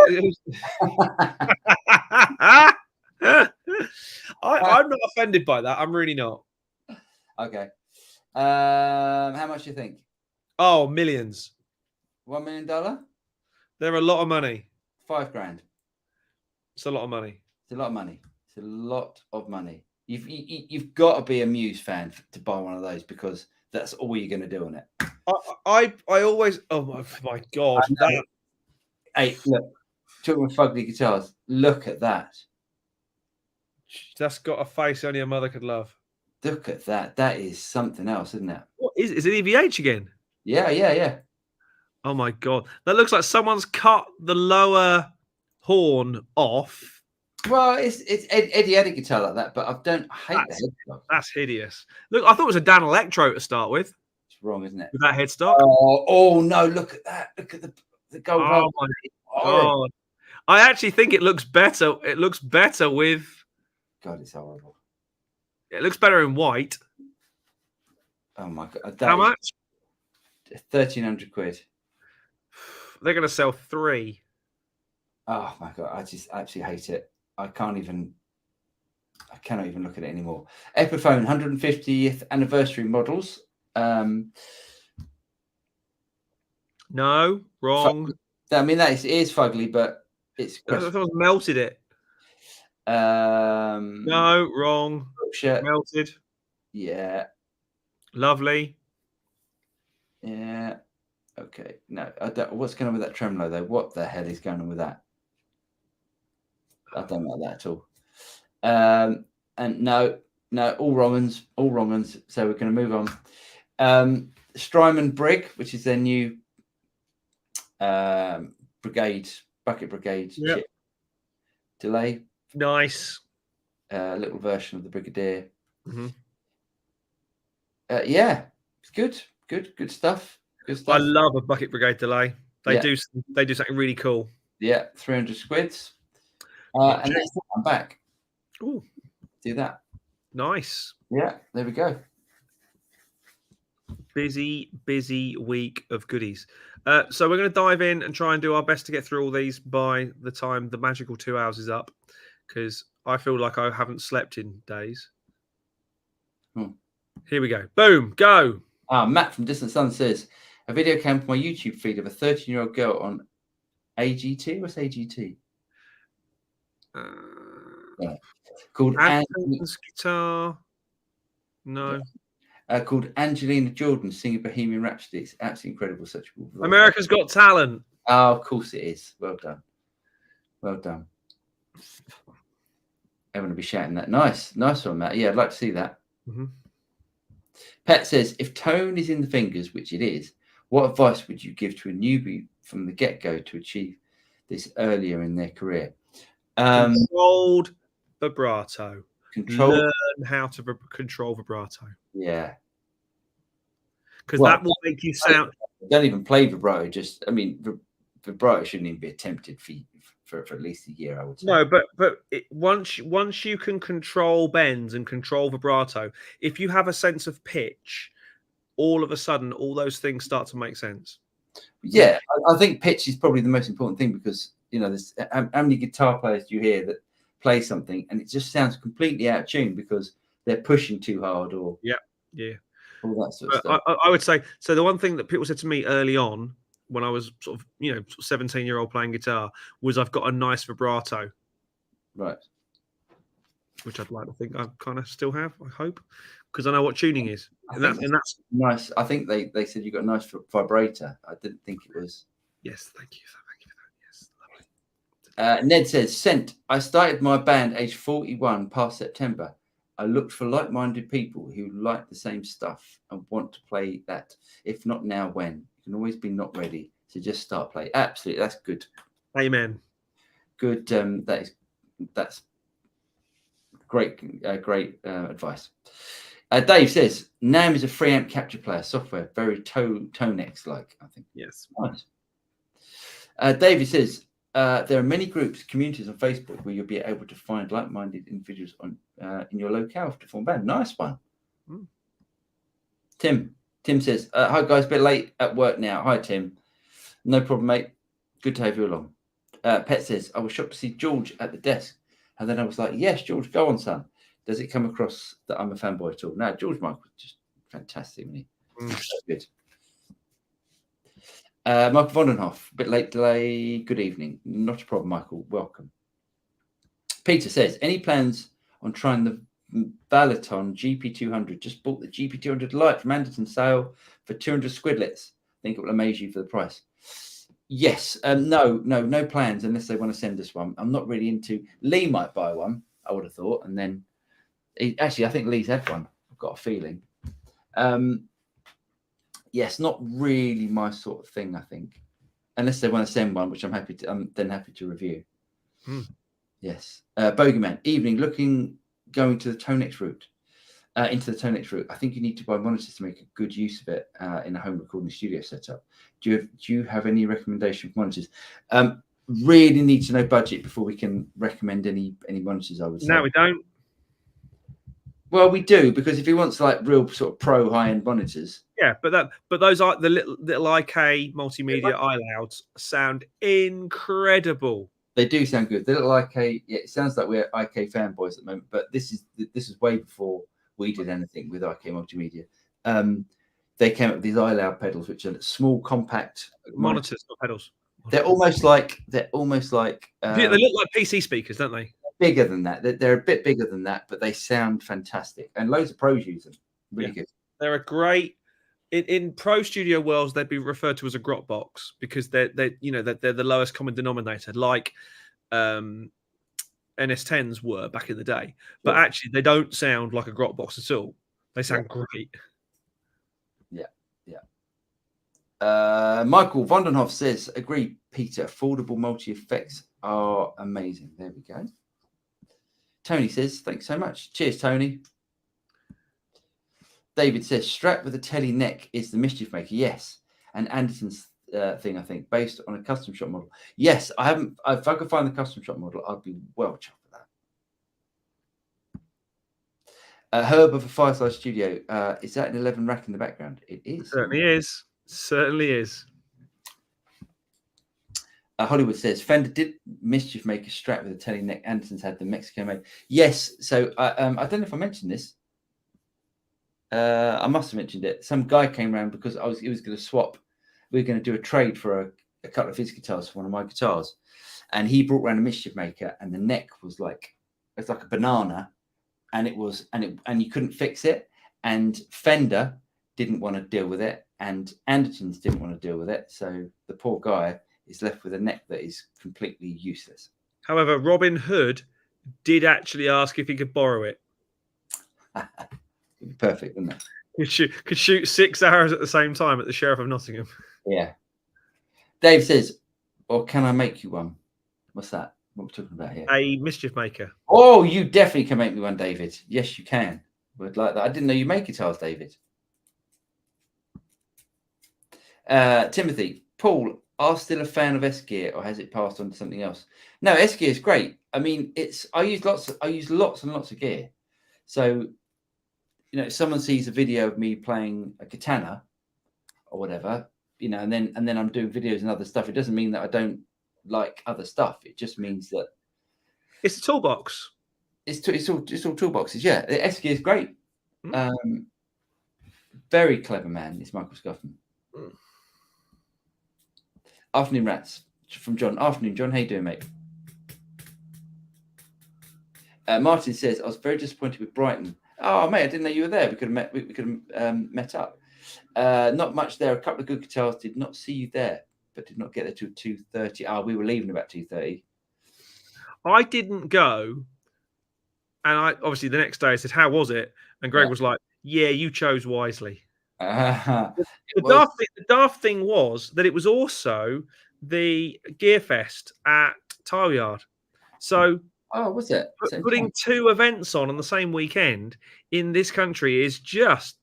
I'm not offended by that. I'm really not. Okay. How much do you think? Oh, millions. $1 million? They're a lot of money. $5,000. It's a lot of money. It's a lot of money. It's a lot of money. You've got to be a Muse fan to buy one of those because that's all you're going to do on it. I always. Oh my god! That. Hey, look. Talking about Fugly guitars. Look at that. That's got a face only a mother could love. Look at that. That is something else, isn't it? What is it? Is it EVH again? Yeah. Oh my god, that looks like someone's cut the lower horn off. Well, it's Eddie had a guitar like that, but I don't hate that. That's hideous. Look, I thought it was a Dan Electro to start with. It's wrong, isn't it? With that headstock. Oh no! Look at that! Look at the gold. Oh my god! I actually think it looks better. It looks better with. God, it's horrible. It looks better in white. Oh my god! How much? 1,300 quid. They're going to sell 3. Oh my god! I just absolutely hate it. I cannot even look at it anymore. Epiphone 150th anniversary models. No, wrong. I mean, it is Fugly, but it's. I thought it melted it. No, wrong. Shirt. Melted. Yeah. Lovely. Yeah. Okay. No, I don't. What's going on with that tremolo though? What the hell is going on with that? I don't like that at all. And no, all wrong uns. So we're going to move on. Strymon Brig, which is their new bucket brigade chip delay. Nice. Little version of the Brigadier. Mm-hmm. Yeah, it's good stuff. Good stuff. I love a bucket brigade delay. They do something really cool. Yeah, 300 squids. And next time I'm back. Ooh. Do that. Nice. Yeah, there we go. Busy week of goodies. So we're going to dive in and try and do our best to get through all these by the time the magical 2 hours is up, because I feel like I haven't slept in days. Here we go. Boom. Go. Matt from Distant Sun says, a video came from my YouTube feed of a 13-year-old girl on AGT. What's AGT? Called guitar. No. Called Angelina Jordan singing Bohemian Rhapsody. It's absolutely incredible. Such a cool. America's Got Talent. Oh, of course it is. Well done. Everyone will be shouting that. Nice one, Matt. Yeah, I'd like to see that. Mm-hmm. Pet says, if tone is in the fingers, which it is, what advice would you give to a newbie from the get-go to achieve this earlier in their career? Controlled vibrato. Learn how to control vibrato. Yeah. Because that will make you sound... Don't even play vibrato. Vibrato shouldn't even be attempted for at least a year, I would say. No, but once you can control bends and control vibrato, if you have a sense of pitch, all of a sudden, all those things start to make sense. Yeah, I think pitch is probably the most important thing because, there's how many guitar players do you hear that play something and it just sounds completely out of tune because they're pushing too hard or all that sort of stuff. I would say, so the one thing that people said to me early on when I was sort of 17-year-old playing guitar was I've got a nice vibrato. Right. Which I'd like to think I kind of still have, I hope, because I know what tuning is. And that's nice. I think they said you got a nice vibrator. I didn't think it was. Yes, thank you for that. Yes, lovely. Ned says, sent. I started my band age 41 past September I looked for like-minded people who like the same stuff and want to play that. If not now, when? You can always be not ready. So just start play. Absolutely, that's good. Amen. Good. That's great. Great advice. Dave says NAM is a free amp capture player software, very Tonex like. I think. Yes. Nice. David says there are many groups, communities on Facebook where you'll be able to find like-minded individuals on in your locale to form a band. Nice one. Tim says, hi guys, a bit late at work now. Hi Tim. No problem, mate. Good to have you along. Pet says, I was shocked to see George at the desk. And then I was like, yes, George, go on, son. Does it come across that I'm a fanboy at all? No, George Michael was just fantastic, wasn't he? So good. Michael Vondenhoff, a bit late delay. Good evening. Not a problem, Michael. Welcome. Peter says, any plans on trying the Valaton GP200? Just bought the GP200 Lite from Anderton sale for 200 squidlets. I think it will amaze you for the price. Yes. No plans unless they want to send us one. I'm not really into. Lee might buy one, I would have thought. And then, actually, I think Lee's had one. I've got a feeling. Yes, not really my sort of thing, I think. Unless they want to send one, which I'm then happy to review. Yes. Bogeyman, evening, going to the Tonex route, into the Tonex route. I think you need to buy monitors to make a good use of it in a home recording studio setup. Do you have any recommendation for monitors? Really need to know budget before we can recommend any monitors, I would say. No, we don't. Well, we do, because if he wants like real sort of pro high-end monitors. Yeah, but those are the little IK multimedia iLouds sound incredible. They do sound good. The little IK, yeah, it sounds like we're IK fanboys at the moment, but this is way before we did anything with IK multimedia. They came up with these iLoud pedals, which are small, compact monitors, not pedals. They're almost like they look like PC speakers, don't they? Bigger than that. They're a bit bigger than that, but they sound fantastic, and loads of pros use them. Really good. They're a great. In pro studio worlds, they'd be referred to as a grot box because they're the lowest common denominator, like NS10s were back in the day. But actually, they don't sound like a grot box at all. They sound great. Michael Vondenhoff says, agree, Peter. Affordable multi-effects are amazing. There we go. Tony says, thanks so much. Cheers, Tony. David says, strap with a telly neck is the mischief maker. Yes. And Anderton's thing, I think, based on a custom shop model. Yes, I haven't. If I could find the custom shop model, I'd be well chuffed with that. Herb of a Fireside Studio. Is that an 11 rack in the background? It is. Certainly is. Certainly is. Hollywood says Fender did mischief maker strap with a telly neck. Anderton's had the Mexico made. Yes. So I don't know if I mentioned this. I must have mentioned it. Some guy came around because he was going to swap. We were going to do a trade for a couple of his guitars for one of my guitars, and he brought around a mischief maker, and the neck was it's like a banana, and you couldn't fix it, and Fender didn't want to deal with it, and Anderton's didn't want to deal with it, so the poor guy is left with a neck that is completely useless. However, Robin Hood did actually ask if he could borrow it. It'd be perfect, wouldn't it? Could shoot 6 arrows at the same time at the Sheriff of Nottingham. Yeah. Dave says, or can I make you one? What's that? What we're talking about here? A mischief maker. Oh, you definitely can make me one, David. Yes, you can. Would like that. I didn't know you make guitars, David. Timothy, Paul, are still a fan of S-Gear, or has it passed on to something else? No, S-Gear is great. I mean, I use lots and lots of gear. So, if someone sees a video of me playing a katana or whatever, and then I'm doing videos and other stuff, it doesn't mean that I don't like other stuff. It just means that it's a toolbox. It's all toolboxes. Yeah, the S-Gear is great. Very clever man, is Michael Scuffman. Afternoon Rats from John. Afternoon, John. How you doing, mate? Martin says, I was very disappointed with Brighton. Oh, mate, I didn't know you were there. We could have met up. Not much there. A couple of good guitars. Did not see you there, but did not get there till 2:30. We were leaving about 2:30. I didn't go, And I obviously the next day I said, "How was it?" And Greg was like, "Yeah, you chose wisely." Was, The daft thing was that it was also the Gear Fest at Tile Yard. So was it? putting two events on the same weekend in this country is just,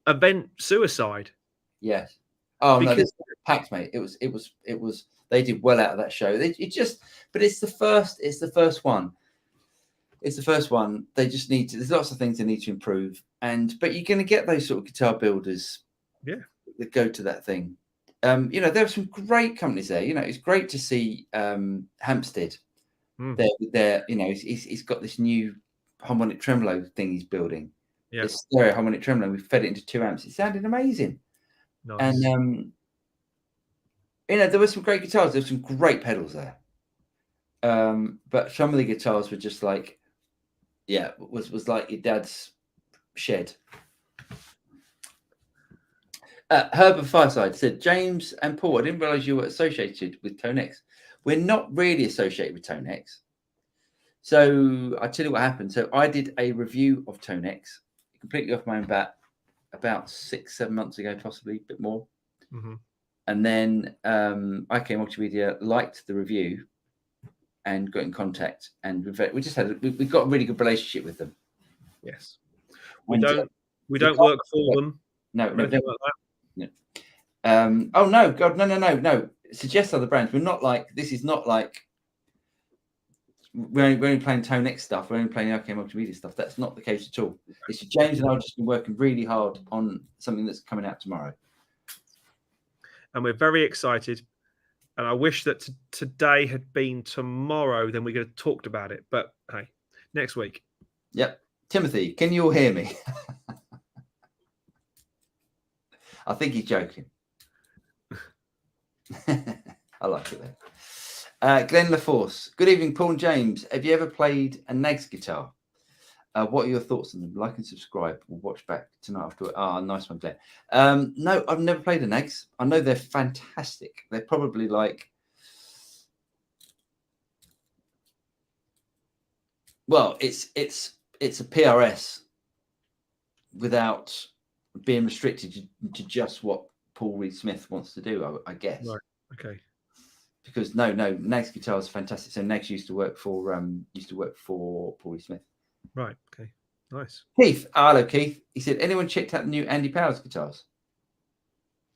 event suicide. Yes. Oh no, Because this was packed, mate. It was. They did well out of that show. But it's the first. It's the first one. It's the first one. They just need to. There's lots of things they need to improve, but you're going to get those sort of guitar builders, that go to that thing. There are some great companies there. It's great to see Hampstead. There, he's got this new harmonic tremolo thing he's building. Yeah. This stereo harmonic tremolo. We fed it into 2 amps. It sounded amazing. Nice. And there were some great guitars. There were some great pedals there. But some of the guitars were just like, was like your dad's shed. Herb of Fireside said, James and Paul, I didn't realize you were associated with Tonex. We're not really associated with Tonex. So I tell you what happened. So I did a review of Tonex completely off my own bat about 6-7 months ago, possibly a bit more. Mm-hmm. And then IK Multimedia liked the review and got in contact, and we got a really good relationship with them. Yes, we don't work for them. No, like that. No. Oh no, God, no. Suggest other brands. We're not like this. Is not like we're only playing Tonex stuff. We're only playing IK Multimedia stuff. That's not the case at all. It's just James and I have just been working really hard on something that's coming out tomorrow, and we're very excited. And I wish that today had been tomorrow. Then we could have talked about it. But hey, next week. Yep. Timothy, can you all hear me? I think he's joking. I like it though. Glenn LaForce. Good evening, Paul and James. Have you ever played a Nags guitar? What are your thoughts on them? Like and subscribe. We'll watch back tonight after. Nice one, Glenn. No, I've never played a Nags. I know they're fantastic. They're probably like, well, it's a PRS without being restricted to just what Paul Reed Smith wants to do, I guess. Right. Okay. Because no, Nags guitars are fantastic. So Nags used to work for Paul Reed Smith. Right. Okay. Nice. Keith. Hello, Keith. He said, anyone checked out the new Andy Powers guitars?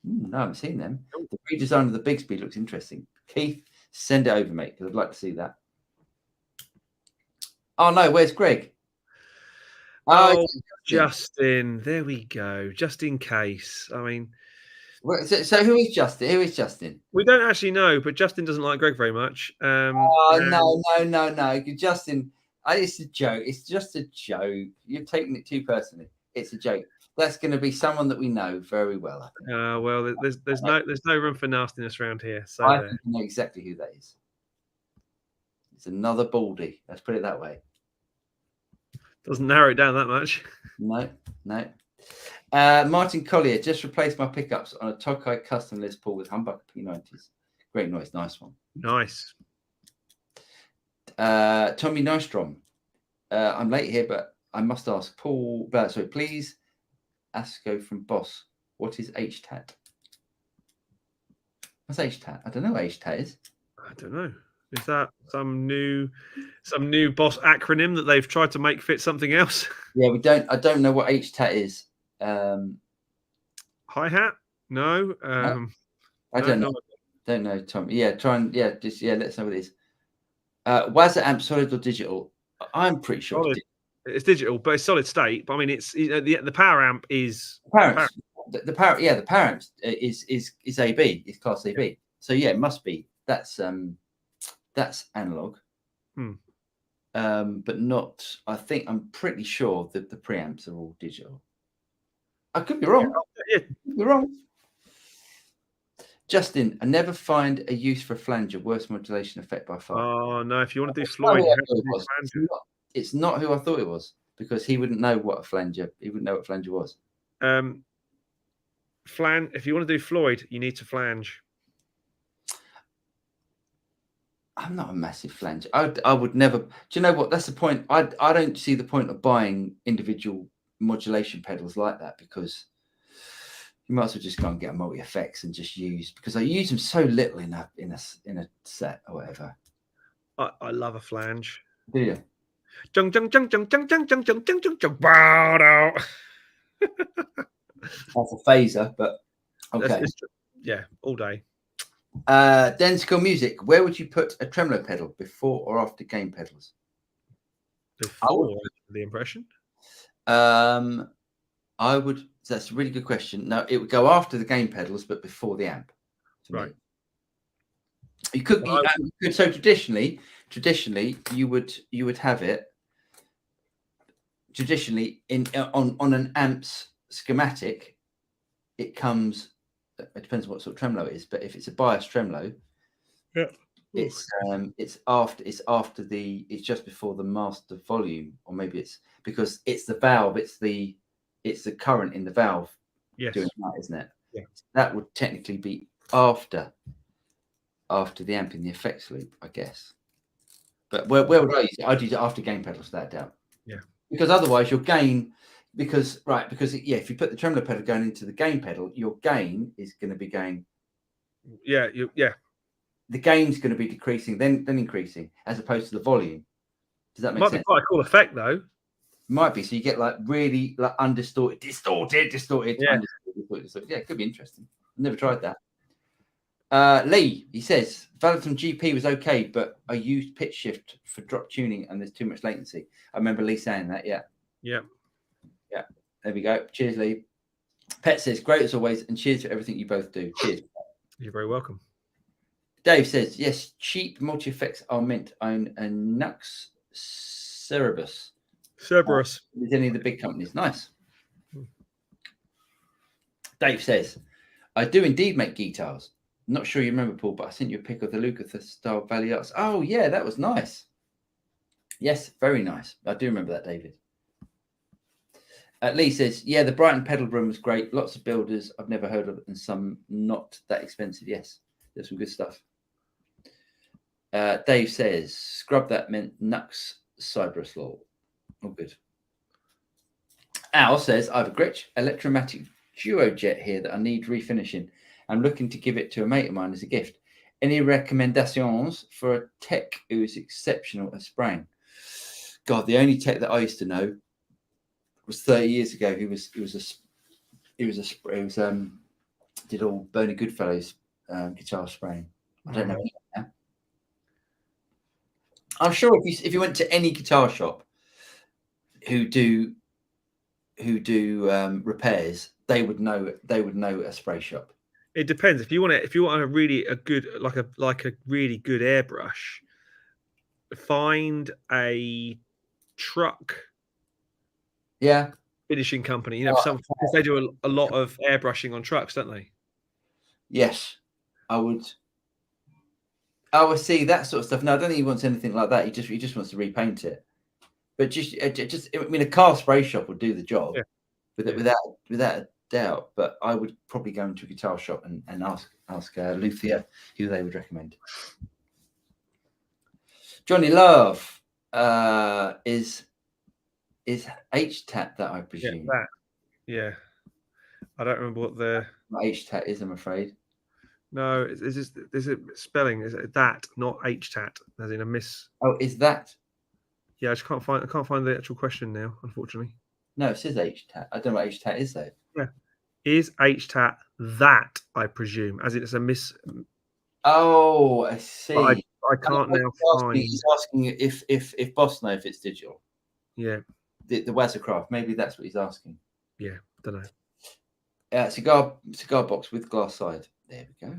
No, I haven't seen them. The redesign of the Bigsby looks interesting. Keith, send it over, mate, because I'd like to see that. Oh no, where's Greg? Oh, Justin. There we go. Just in case. I mean, so who is Justin? Who is Justin? We don't actually know, but Justin doesn't like Greg very much. No. Justin, it's a joke. It's just a joke. You're taking it too personally. It's a joke. That's going to be someone that we know very well, I think. Well, there's no room for nastiness around here. So I think I know exactly who that is. It's another baldy. Let's put it that way. Doesn't narrow it down that much. No. Martin Collier, just replaced my pickups on a Tokai custom Les Paul with humbucker P90s. Great noise, nice one. Nice. Tommy Nystrom. I'm late here, but I must ask Paul. Please, Asco from Boss. What is HTAT? What's HTAT? I don't know what HTAT is. I don't know. Is that some new Boss acronym that they've tried to make fit something else? Yeah, I don't know what HTAT is. Hi-hat? No. I don't know. Don't know, Tom. Yeah, let us know what it is. Was it amp solid or digital? I'm pretty sure it's digital, but it's solid state. But I mean, it's the power amp is the power amp is AB. It's class AB. Yeah. So yeah, it must be. That's analog. But not. I'm pretty sure that the preamps are all digital. I could be wrong. Yeah. Could be wrong. Justin, I never find a use for a flanger. Worst modulation effect by far. Oh no! If you want to do Floyd, it's not who I thought it was, because he wouldn't know what a flanger. He wouldn't know what flanger was. If you want to do Floyd, you need to flange. I'm not a massive flange. I would never. Do you know what? That's the point. I don't see the point of buying individual modulation pedals like that, because you might as well just go and get a multi effects and just use, because I use them so little in a set or whatever. I love a flange. Do you? Jung jung jung jung jung jung jung jung jung jung jung. Wow, That's a phaser, but okay. Yeah, all day. Densical music. Where would you put a tremolo pedal, before or after gain pedals? Before the impression. I would. That's a really good question. No, it would go after the gain pedals, but before the amp. Right. You could. So traditionally, you would have it. Traditionally, on an amp's schematic, it comes. It depends on what sort of tremolo it is, but if it's a bias tremolo, yeah, it's just before the master volume, or maybe it's because it's the valve, it's the current in the valve. Yes. Doing that, isn't it? Yeah. That would technically be after the amp in the effects loop, I guess. But where would I use it? I'd use it after gain pedals, without doubt. Yeah. Because otherwise your gain, if you put the tremolo pedal going into the gain pedal, your gain is going to be going. Yeah. The gain's going to be decreasing, then increasing, as opposed to the volume. Does that make sense? Might be quite a cool effect, though. Might be. So you get like really like distorted. Yeah. Undistorted. Yeah, it could be interesting. I've never tried that. Lee, he says, Valaton GP was okay, but I used pitch shift for drop tuning and there's too much latency. I remember Lee saying that. Yeah. Yeah. Yeah. There we go. Cheers, Lee. Pet says, great as always, and cheers for everything you both do. Cheers. You're very welcome. Dave says, yes, cheap multi-effects are meant on a Nux Cerberus. With any of the big companies. Nice. Dave says, I do indeed make guitars. Not sure you remember, Paul, but I sent you a pic of the Lukather style Valley Arts. Oh, yeah, that was nice. Yes, very nice. I do remember that, David. Lee says, yeah, the Brighton pedal room was great. Lots of builders I've never heard of, and some not that expensive. Yes, there's some good stuff. Dave says, scrub that meant Nux Cyberus law. All good. Al says, I have a Gretsch Electromatic Duo Jet here that I need refinishing. I'm looking to give it to a mate of mine as a gift. Any recommendations for a tech who is exceptional at spraying? God, the only tech that I used to know was 30 years ago. He did all Bernie Goodfellow's guitar spraying. I don't know. I'm sure if you went to any guitar shop who do repairs, they would know a spray shop. It depends. If you want a really good airbrush, find a truck finishing company. Because they do a lot of airbrushing on trucks, don't they? Yes, I would see that sort of stuff. No, I don't think he wants anything like that. He just wants to repaint it. But a car spray shop would do the job, without a doubt. But I would probably go into a guitar shop and ask Luthier who they would recommend. Johnny Love is HTAT that I presume. Yeah. I don't remember what the HTAT is. I'm afraid. No, there's a spelling. Is it that, not HTAT, as in a miss? Oh, is that? Yeah, I can't find the actual question now, unfortunately. No, it says HTAT. I don't know what HTAT is though. Yeah, is HTAT that? I presume, as it's a miss. Oh, I see. But I can't now find. He's asking if Boss know if it's digital. Yeah. The Wazercraft. Maybe that's what he's asking. Yeah, don't know. Cigar box with glass side. There we go.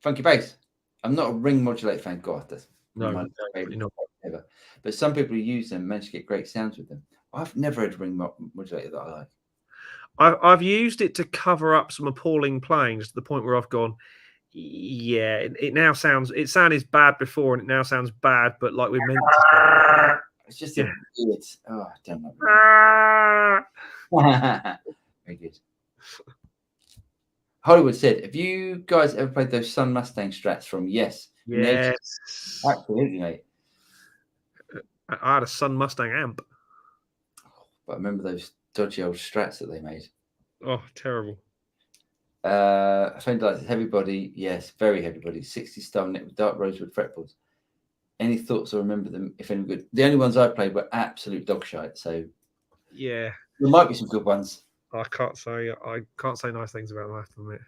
Funky bass. I'm not a ring modulator fan. God, that's my favorite ever. But some people who use them manage to get great sounds with them. I've never had a ring modulator that I like. I've used it to cover up some appalling playing, just to the point where I've gone, yeah, it now sounds. It sounded bad before, and it now sounds bad, but like we meant to. It's just a weird. Oh, I don't know. Very good. Hollywood said, have you guys ever played those Sun Mustang strats from Yes? Yes. Absolutely, mate. I had a Sun Mustang amp. But I remember those dodgy old strats that they made. Oh, terrible. A friend likes heavy body. Yes, very heavy body. 60 style neck with dark rosewood fretboards. Any thoughts or remember them, if any good? The only ones I played were absolute dog shite. So yeah, there might be some good ones. I can't say nice things about them, I have to admit.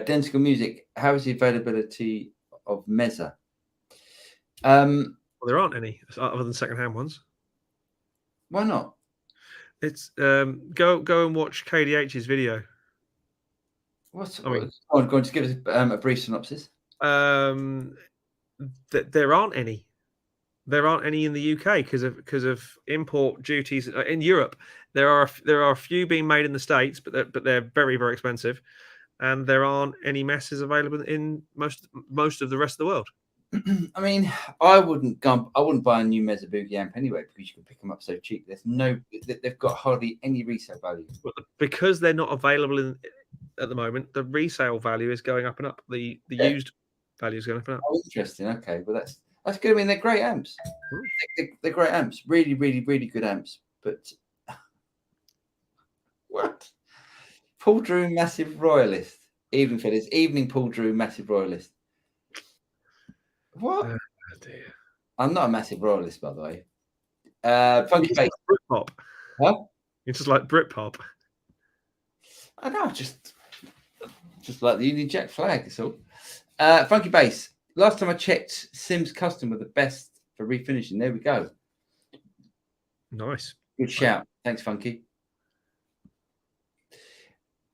Densical Music. How is the availability of Meza? Well, there aren't any other than secondhand ones. Why not? It's go and watch KDH's video. Go on, just give us a brief synopsis. There aren't any. There aren't any in the UK because of import duties in Europe. There are a few being made in the States, but they're very, very expensive, and there aren't any messes available in most of the rest of the world. I mean, I wouldn't buy a new Meza Boogie amp anyway because you can pick them up so cheap. They've got hardly any resale value. But because they're not available at the moment, the resale value is going up and up. The used value is going up and up. Oh, interesting. Okay, well that's good. I mean, they're great amps. They're great amps. Really, really, really good amps. But what? Paul Drew, massive royalist. Evening Paul Drew, massive royalist. What? Oh, dear. I'm not a massive royalist, by the way. Funky bass. Britpop. Huh? It's just like Britpop. I know, just like the Union Jack flag. That's all. Funky bass. Last time I checked, Sims Custom were the best for refinishing. There we go. Nice. Good shout. Thanks, Funky.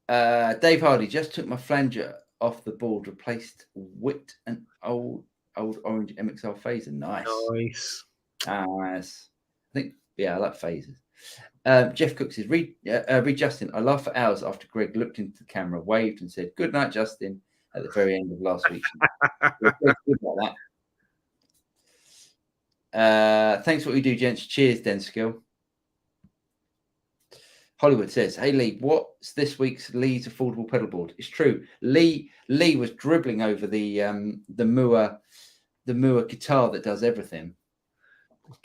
Dave Hardy just took my flanger off the board, replaced with an old orange MXR phaser. Nice. Nice. I think, yeah, I like phasers. Jeff Cook says, read Justin. I laughed for hours after Greg looked into the camera, waved, and said, "Good night, Justin," at the very end of last week. Good like that. Thanks for what you do, gents. Cheers, Denskill. Hollywood says, "Hey Lee, what's this week's Lee's affordable pedal board?" It's true. Lee was dribbling over the Mua guitar that does everything.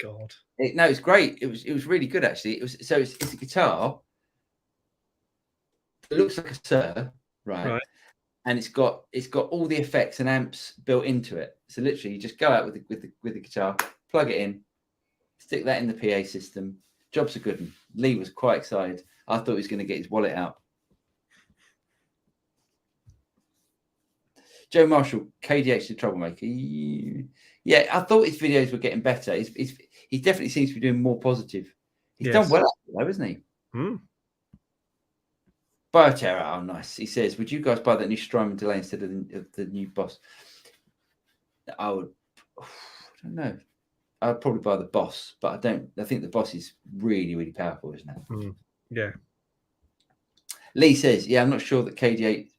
God. No, it's great. It was really good actually. It's a guitar. It looks like a Sir, right? And it's got all the effects and amps built into it. So literally, you just go out with the guitar, plug it in, stick that in the PA system. Job's a good one. Lee was quite excited. I thought he was going to get his wallet out. Joe Marshall, KDH the troublemaker. Yeah, I thought his videos were getting better. He definitely seems to be doing more positive. He's done well, though, isn't he? Bioterra, oh nice. He says, "Would you guys buy that new Strymon delay instead of the new Boss?" I don't know. I'd probably buy the Boss, but I don't. I think the Boss is really, really powerful, isn't it? Yeah. Lee says, "Yeah, I'm not sure that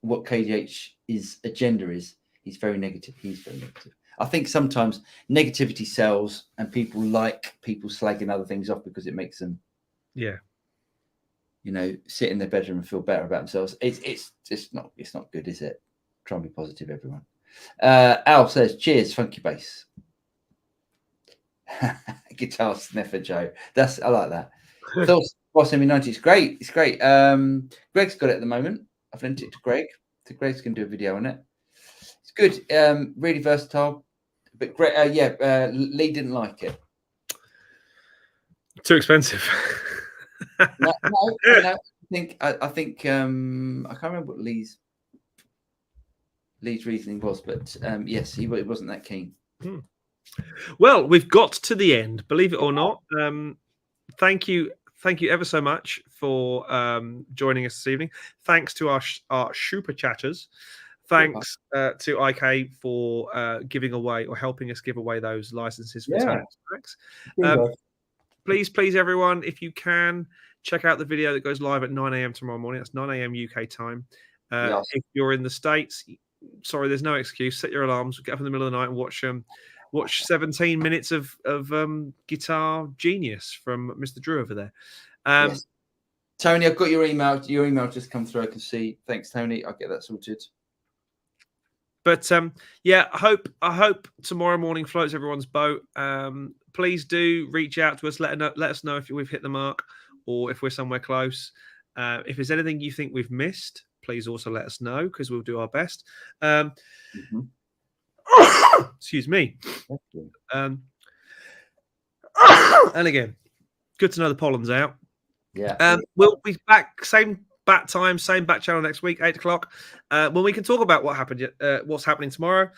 what KDH's agenda is. He's very negative. He's very negative. I think sometimes negativity sells, and people like people slagging other things off because it makes them, sit in their bedroom and feel better about themselves. It's just not. It's not good, is it? Try and be positive, everyone." Al says, "Cheers, funky bass." Guitar sniffer Joe. I like that. Thoughts, Boss ME90. It's great. It's great. Greg's got it at the moment. I've lent it to Greg. So Greg's going to do a video on it. It's good. Really versatile. But Greg, Lee didn't like it. Too expensive. No, I think I can't remember what Lee's reasoning was, but yes, he wasn't that keen. Well, we've got to the end, believe it or not. Thank you ever so much for joining us this evening. Thanks to our super chatters. Thanks to IK for giving away or helping us give away those licenses for tracks. Please, everyone, if you can, check out the video that goes live at 9 a.m. tomorrow morning. That's 9 a.m. UK time. If you're in the States, sorry, there's no excuse. Set your alarms. Get up in the middle of the night and watch 17 minutes of guitar genius from Mr. Drew over there. Tony, I've got your email. Your email just come through. I can see. Thanks, Tony. I'll get that sorted. But yeah, I hope tomorrow morning floats everyone's boat. Please do reach out to us. Let us know if we've hit the mark or if we're somewhere close. If there's anything you think we've missed, please also let us know because we'll do our best. Excuse me. And again, good to know the pollen's out. Yeah. We'll be back same bat time, same bat channel next week, 8 o'clock, when we can talk about what happened, what's happening tomorrow,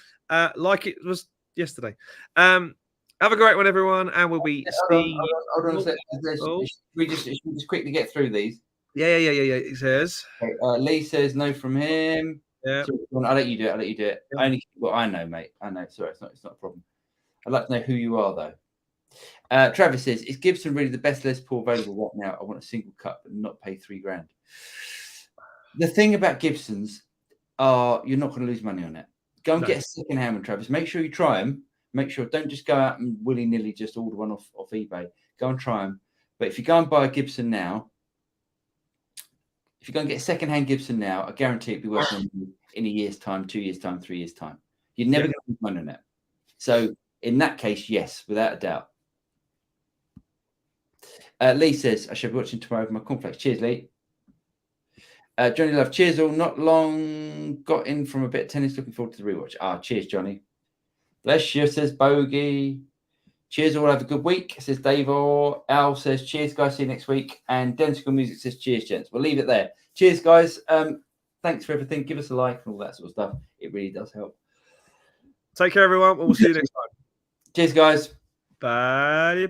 like it was yesterday. Have a great one, everyone, and we'll be seeing. Hold on a second. Should we just quickly get through these? Yeah. It says. Okay, Lee says no from him. Yeah. So, I'll let you do it. Yeah. I only what I know, mate. I know. Sorry, it's not a problem. I'd like to know who you are, though. Travis says, is Gibson really the best Les Paul available right now? I want a single cut but not pay $3,000. The thing about Gibsons are you're not going to lose money on it. Go and get a second hand one, Travis. Make sure you try them. Make sure, don't just go out and willy-nilly just order one off eBay. Go and try them. But if you go and buy a Gibson now, if you go and get a second-hand Gibson now, I guarantee it'll be worth in a year's time, 2 years' time, 3 years' time. You're never going to lose money on it. So in that case, yes, without a doubt. Lee says, I shall be watching tomorrow with my cornflakes. Cheers, Lee. Johnny Love, cheers all. Not long got in from a bit of tennis. Looking forward to the rewatch. Cheers, Johnny. Bless you, says Bogey. Cheers all. Have a good week, says Dave. Or Al says, cheers, guys. See you next week. And Dentical Music says, cheers, gents. We'll leave it there. Cheers, guys. Thanks for everything. Give us a like and all that sort of stuff. It really does help. Take care, everyone. We'll see you next time. Cheers, guys. Bye.